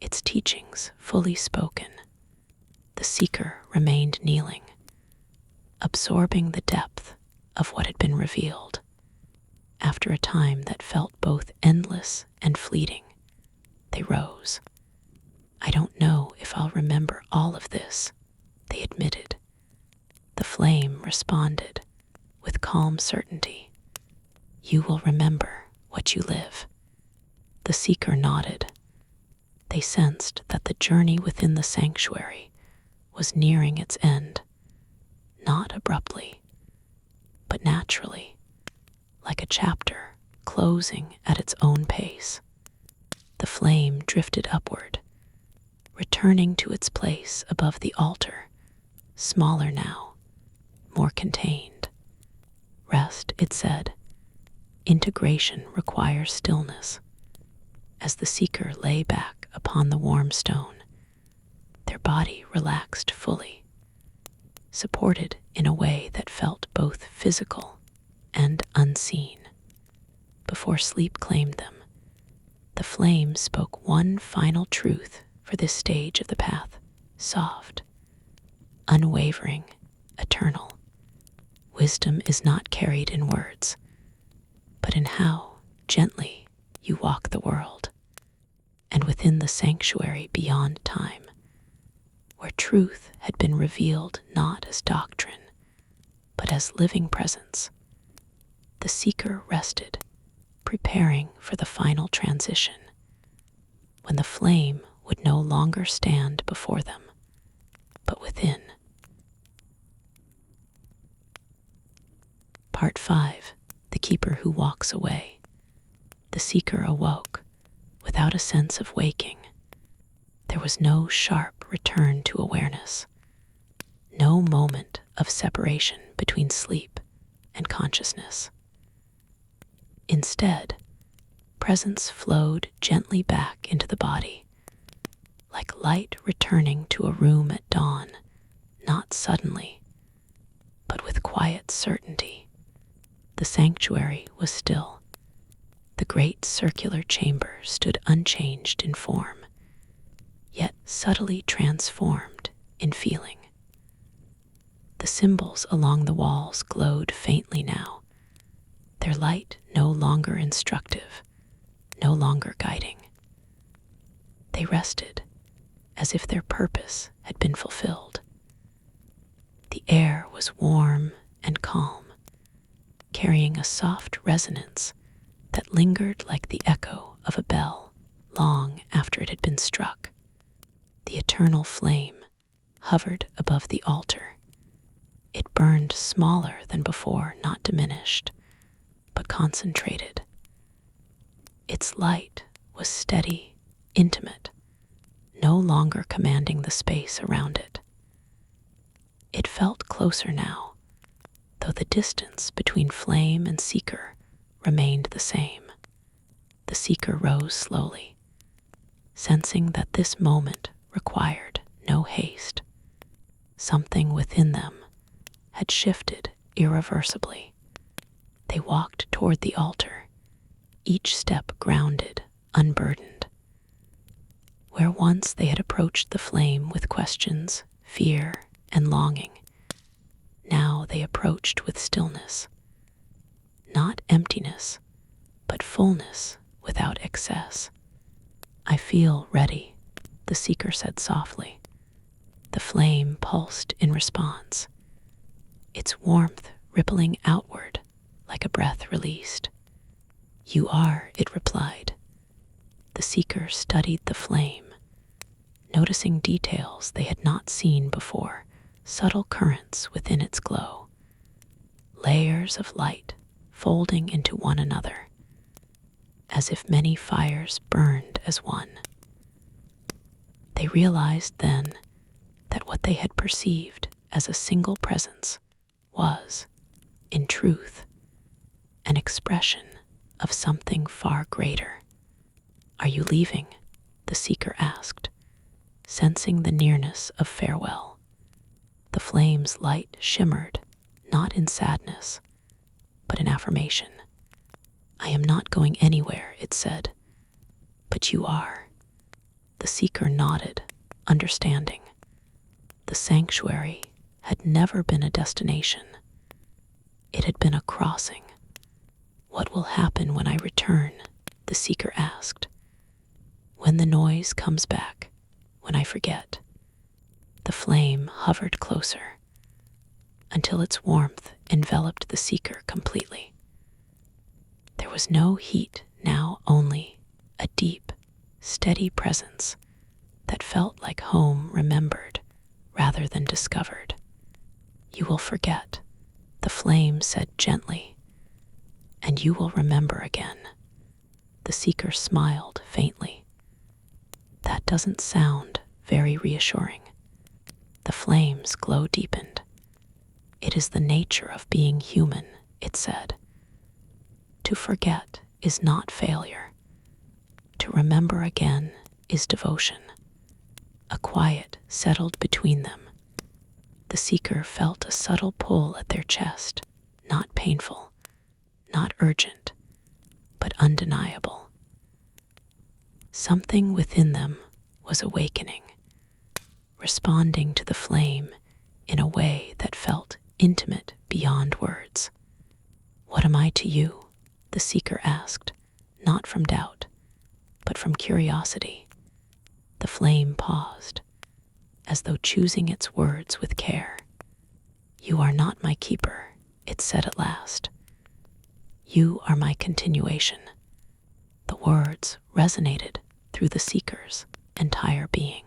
its teachings fully spoken. The seeker remained kneeling, absorbing the depth of what had been revealed. After a time that felt both endless and fleeting, they rose. I don't know if I'll remember all of this, they admitted. The flame responded with calm certainty. You will remember what you live. The seeker nodded. They sensed that the journey within the sanctuary was nearing its end, not abruptly, but naturally, like a chapter closing at its own pace. The flame drifted upward, returning to its place above the altar, smaller now, more contained. rest, it said. Integration requires stillness. As the seeker lay back upon the warm stone, their body relaxed fully, supported in a way that felt both physical and unseen. Before sleep claimed them, the flame spoke one final truth for this stage of the path: soft, unwavering, eternal. Wisdom is not carried in words, but in how gently you walk the world. And within the sanctuary beyond time, where truth had been revealed not as doctrine, but as living presence, the seeker rested, preparing for the final transition, when the flame would no longer stand before them, but within. Part 5. The Keeper Who Walks Away. The seeker awoke without a sense of waking. There was no sharp return to awareness, no moment of separation between sleep and consciousness. Instead, presence flowed gently back into the body, like light returning to a room at dawn, not suddenly, but with quiet certainty. The sanctuary was still. The great circular chamber stood unchanged in form, yet subtly transformed in feeling. The symbols along the walls glowed faintly now, their light no longer instructive, no longer guiding. They rested, as if their purpose had been fulfilled. The air was warm and calm, carrying a soft resonance that lingered like the echo of a bell long after it had been struck. The eternal flame hovered above the altar. It burned smaller than before, not diminished, but concentrated. Its light was steady, intimate, no longer commanding the space around it. It felt closer now, though the distance between flame and seeker remained the same. The seeker rose slowly, sensing that this moment required no haste. Something within them had shifted irreversibly. They walked toward the altar, each step grounded, unburdened. Where once they had approached the flame with questions, fear, and longing, now they approached with stillness. Not emptiness, but fullness without excess. "I feel ready," the seeker said softly. The flame pulsed in response, its warmth rippling outward like a breath released. "You are," it replied. The seeker studied the flame, noticing details they had not seen before, subtle currents within its glow, layers of light folding into one another, as if many fires burned as one. They realized then that what they had perceived as a single presence was, in truth, an expression of something far greater. "Are you leaving?" the seeker asked, sensing the nearness of farewell. The flame's light shimmered, not in sadness, but in affirmation. "I am not going anywhere," it said. "But you are." The seeker nodded, understanding. The sanctuary had never been a destination. It had been a crossing. "What will happen when I return?" the seeker asked. "When the noise comes back, when I forget." The flame hovered closer, until its warmth enveloped the seeker completely. There was no heat now, only a deep, steady presence that felt like home remembered rather than discovered. "You will forget," the flame said gently, "and you will remember again." The seeker smiled faintly. "That doesn't sound very reassuring." The flame's glow deepened. "It is the nature of being human," it said. To forget is not failure. To remember again is devotion. A quiet settled between them. The seeker felt a subtle pull at their chest, not painful, not urgent, but undeniable. Something within them was awakening, responding to the flame in a way that felt intimate beyond words. "What am I to you?" the seeker asked, not from doubt, but from curiosity. The flame paused, as though choosing its words with care. "You are not my keeper," it said at last. "You are my continuation." The words resonated through the seeker's entire being.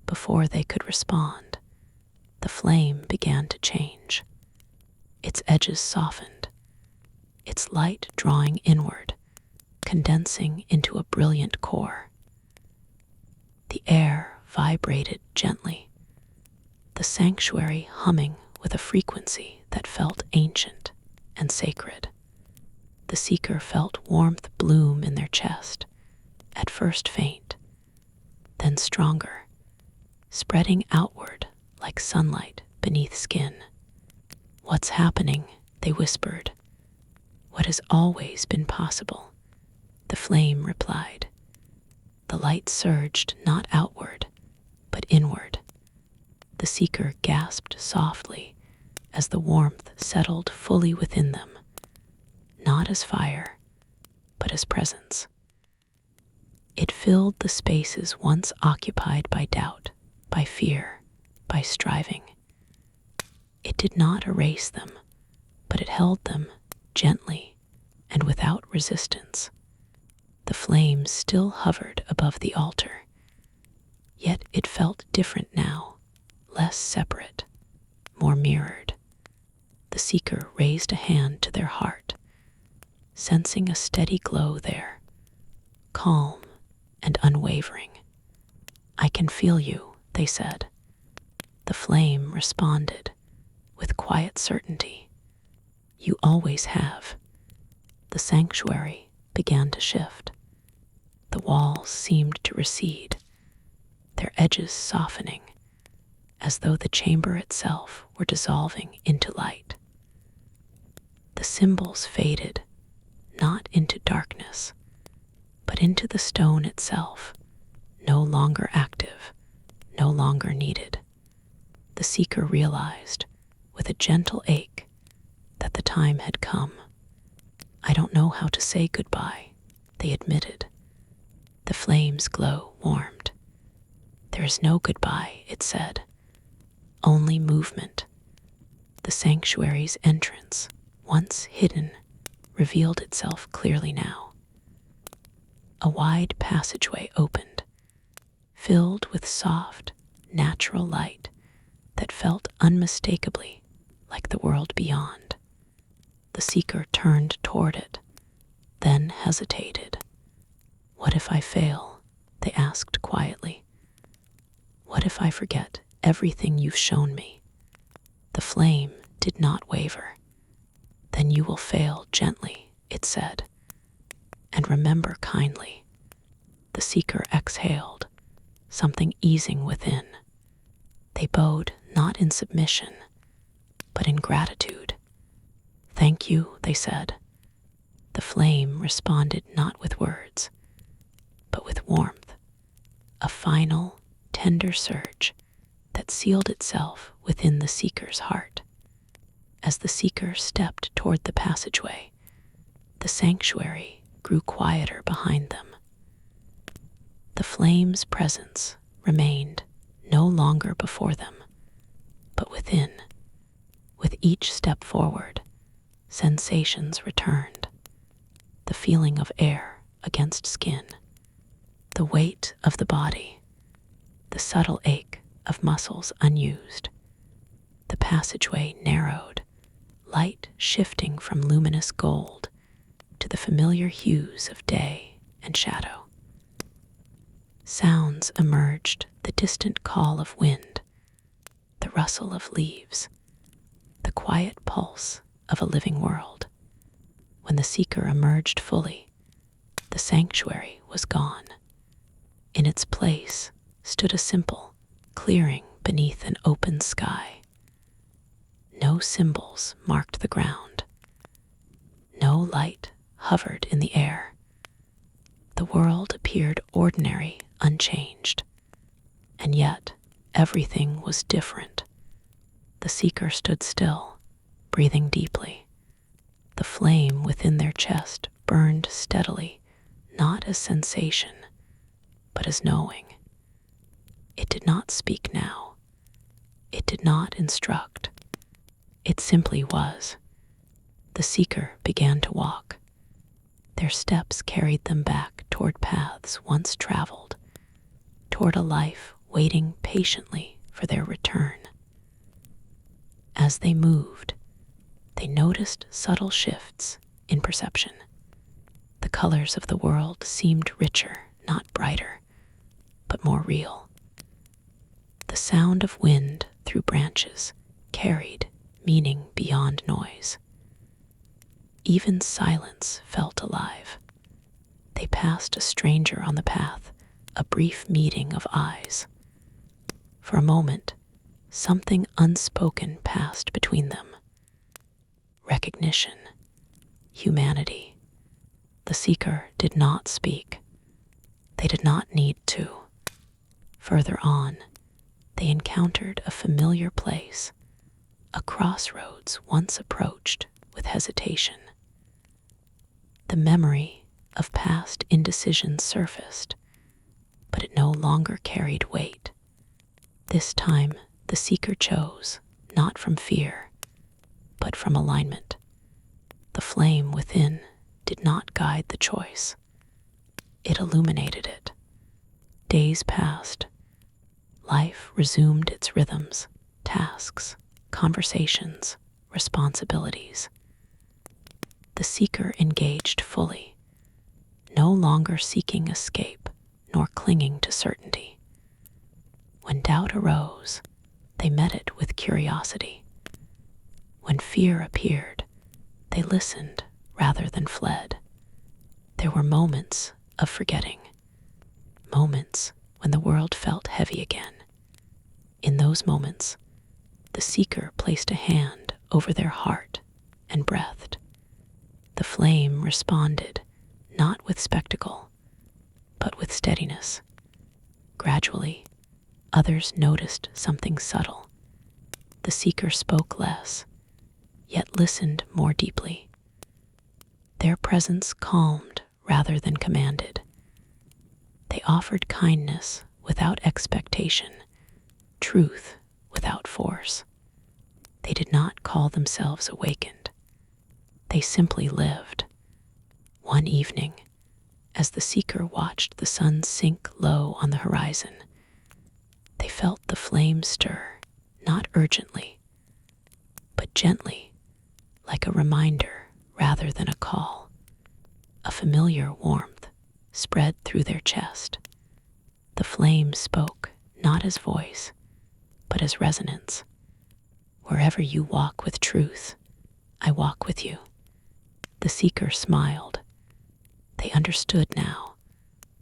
Before they could respond, the flame began to change. Its edges softened, its light drawing inward, condensing into a brilliant core. The air vibrated gently, the sanctuary humming with a frequency that felt ancient and sacred. The seeker felt warmth bloom in their chest, at first faint, then stronger, spreading outward like sunlight beneath skin. "What's happening?" they whispered. "What has always been possible," the flame replied. The light surged not outward, but inward. The seeker gasped softly as the warmth settled fully within them, not as fire, but as presence. It filled the spaces once occupied by doubt, by fear, by striving. It did not erase them, but it held them gently and without resistance. The flame still hovered above the altar, yet it felt different now, less separate, more mirrored. The seeker raised a hand to their heart, sensing a steady glow there, calm and unwavering. "I can feel you," they said. The flame responded with quiet certainty. "You always have." The sanctuary began to shift. The walls seemed to recede, their edges softening, as though the chamber itself were dissolving into light. The symbols faded, not into darkness, but into the stone itself, no longer active, no longer needed. The seeker realized, with a gentle ache, that the time had come. "I don't know how to say goodbye," they admitted. The flame's glow warmed. "There is no goodbye," it said, "only movement." The sanctuary's entrance, once hidden, revealed itself clearly now. A wide passageway opened, filled with soft, natural light that felt unmistakably like the world beyond. The seeker turned toward it, then hesitated. "What if I fail?" they asked quietly. "What if I forget everything you've shown me?" The flame did not waver. "Then you will fail gently," it said, "and remember kindly." The seeker exhaled, something easing within. They bowed not in submission, but in gratitude. "Thank you," they said. The flame responded not with words, but with warmth, a final, tender surge that sealed itself within the seeker's heart. As the seeker stepped toward the passageway, the sanctuary grew quieter behind them. The flame's presence remained no longer before them, but within. With each step forward, sensations returned. The feeling of air against skin, the weight of the body, the subtle ache of muscles unused. The passageway narrowed, light shifting from luminous gold to the familiar hues of day and shadow. Sounds emerged, the distant call of wind, the rustle of leaves, the quiet pulse of a living world. When the seeker emerged fully, the sanctuary was gone. In its place stood a simple clearing beneath an open sky. No symbols marked the ground. No light hovered in the air. The world appeared ordinary, unchanged. And yet, everything was different. The seeker stood still, breathing deeply. The flame within their chest burned steadily, not as sensation, but as knowing. It did not speak now. It did not instruct. It simply was. The seeker began to walk. Their steps carried them back toward paths once traveled, toward a life waiting patiently for their return. As they moved, they noticed subtle shifts in perception. The colors of the world seemed richer, not brighter, but more real. The sound of wind through branches carried meaning beyond noise. Even silence felt alive. They passed a stranger on the path, a brief meeting of eyes. For a moment, something unspoken passed between them. Recognition, humanity. The seeker did not speak. They did not need to. Further on, they encountered a familiar place, a crossroads once approached with hesitation. The memory of past indecision surfaced, but it no longer carried weight. This time, the seeker chose, not from fear, but from alignment. The flame within did not guide the choice. It illuminated it. Days passed. Life resumed its rhythms, tasks, conversations, responsibilities. The seeker engaged fully, no longer seeking escape nor clinging to certainty. When doubt arose, they met it with curiosity. When fear appeared, they listened rather than fled. There were moments of forgetting, moments when the world felt heavy again. In those moments, the seeker placed a hand over their heart and breathed. The flame responded, not with spectacle, but with steadiness. Gradually, others noticed something subtle. The seeker spoke less, yet listened more deeply. Their presence calmed rather than commanded. They offered kindness without expectation, truth without force. They did not call themselves awakened. They simply lived. One evening, as the seeker watched the sun sink low on the horizon, they felt the flame stir, not urgently, but gently, like a reminder rather than a call. A familiar warmth spread through their chest. The flame spoke not as voice, but as resonance. Wherever you walk with truth, I walk with you. The seeker smiled. They understood now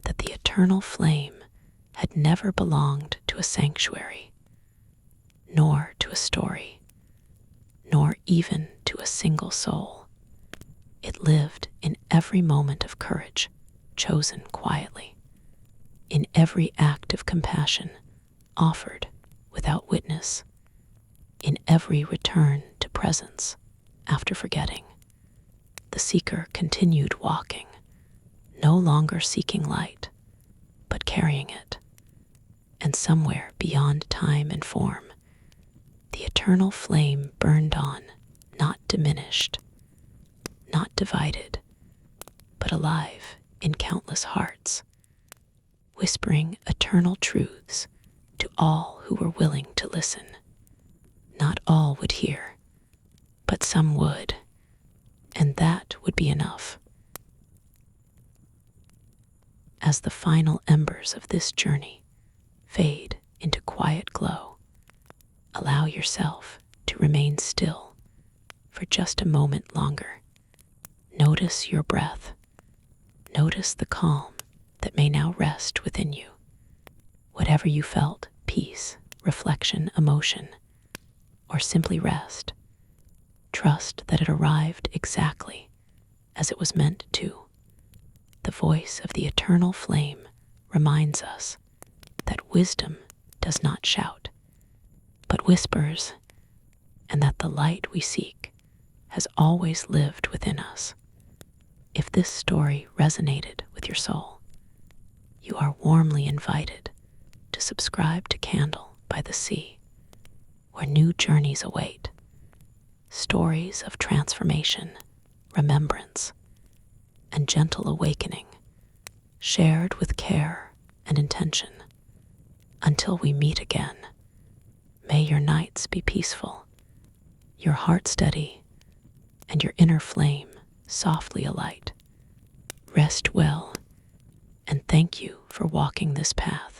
that the eternal flame had never belonged to a sanctuary, nor to a story, nor even to a single soul. It lived in every moment of courage, chosen quietly, in every act of compassion, offered without witness, in every return to presence after forgetting. The seeker continued walking, no longer seeking light, but carrying it. And somewhere beyond time and form, the eternal flame burned on, not diminished, not divided, but alive in countless hearts, whispering eternal truths to all who were willing to listen. Not all would hear, but some would, and that would be enough. As the final embers of this journey fade into quiet glow, allow yourself to remain still, for for just a moment longer. Notice your breath. Notice the calm that may now rest within you. Whatever you felt, peace, reflection, emotion, or simply rest, trust that it arrived exactly as it was meant to. The voice of the eternal flame reminds us that wisdom does not shout, but whispers, and that the light we seek has always lived within us. If this story resonated with your soul, you are warmly invited to subscribe to Candle by the Sea, where new journeys await, stories of transformation, remembrance, and gentle awakening, shared with care and intention. Until we meet again, may your nights be peaceful, your heart steady, and your inner flame softly alight. Rest well, and thank you for walking this path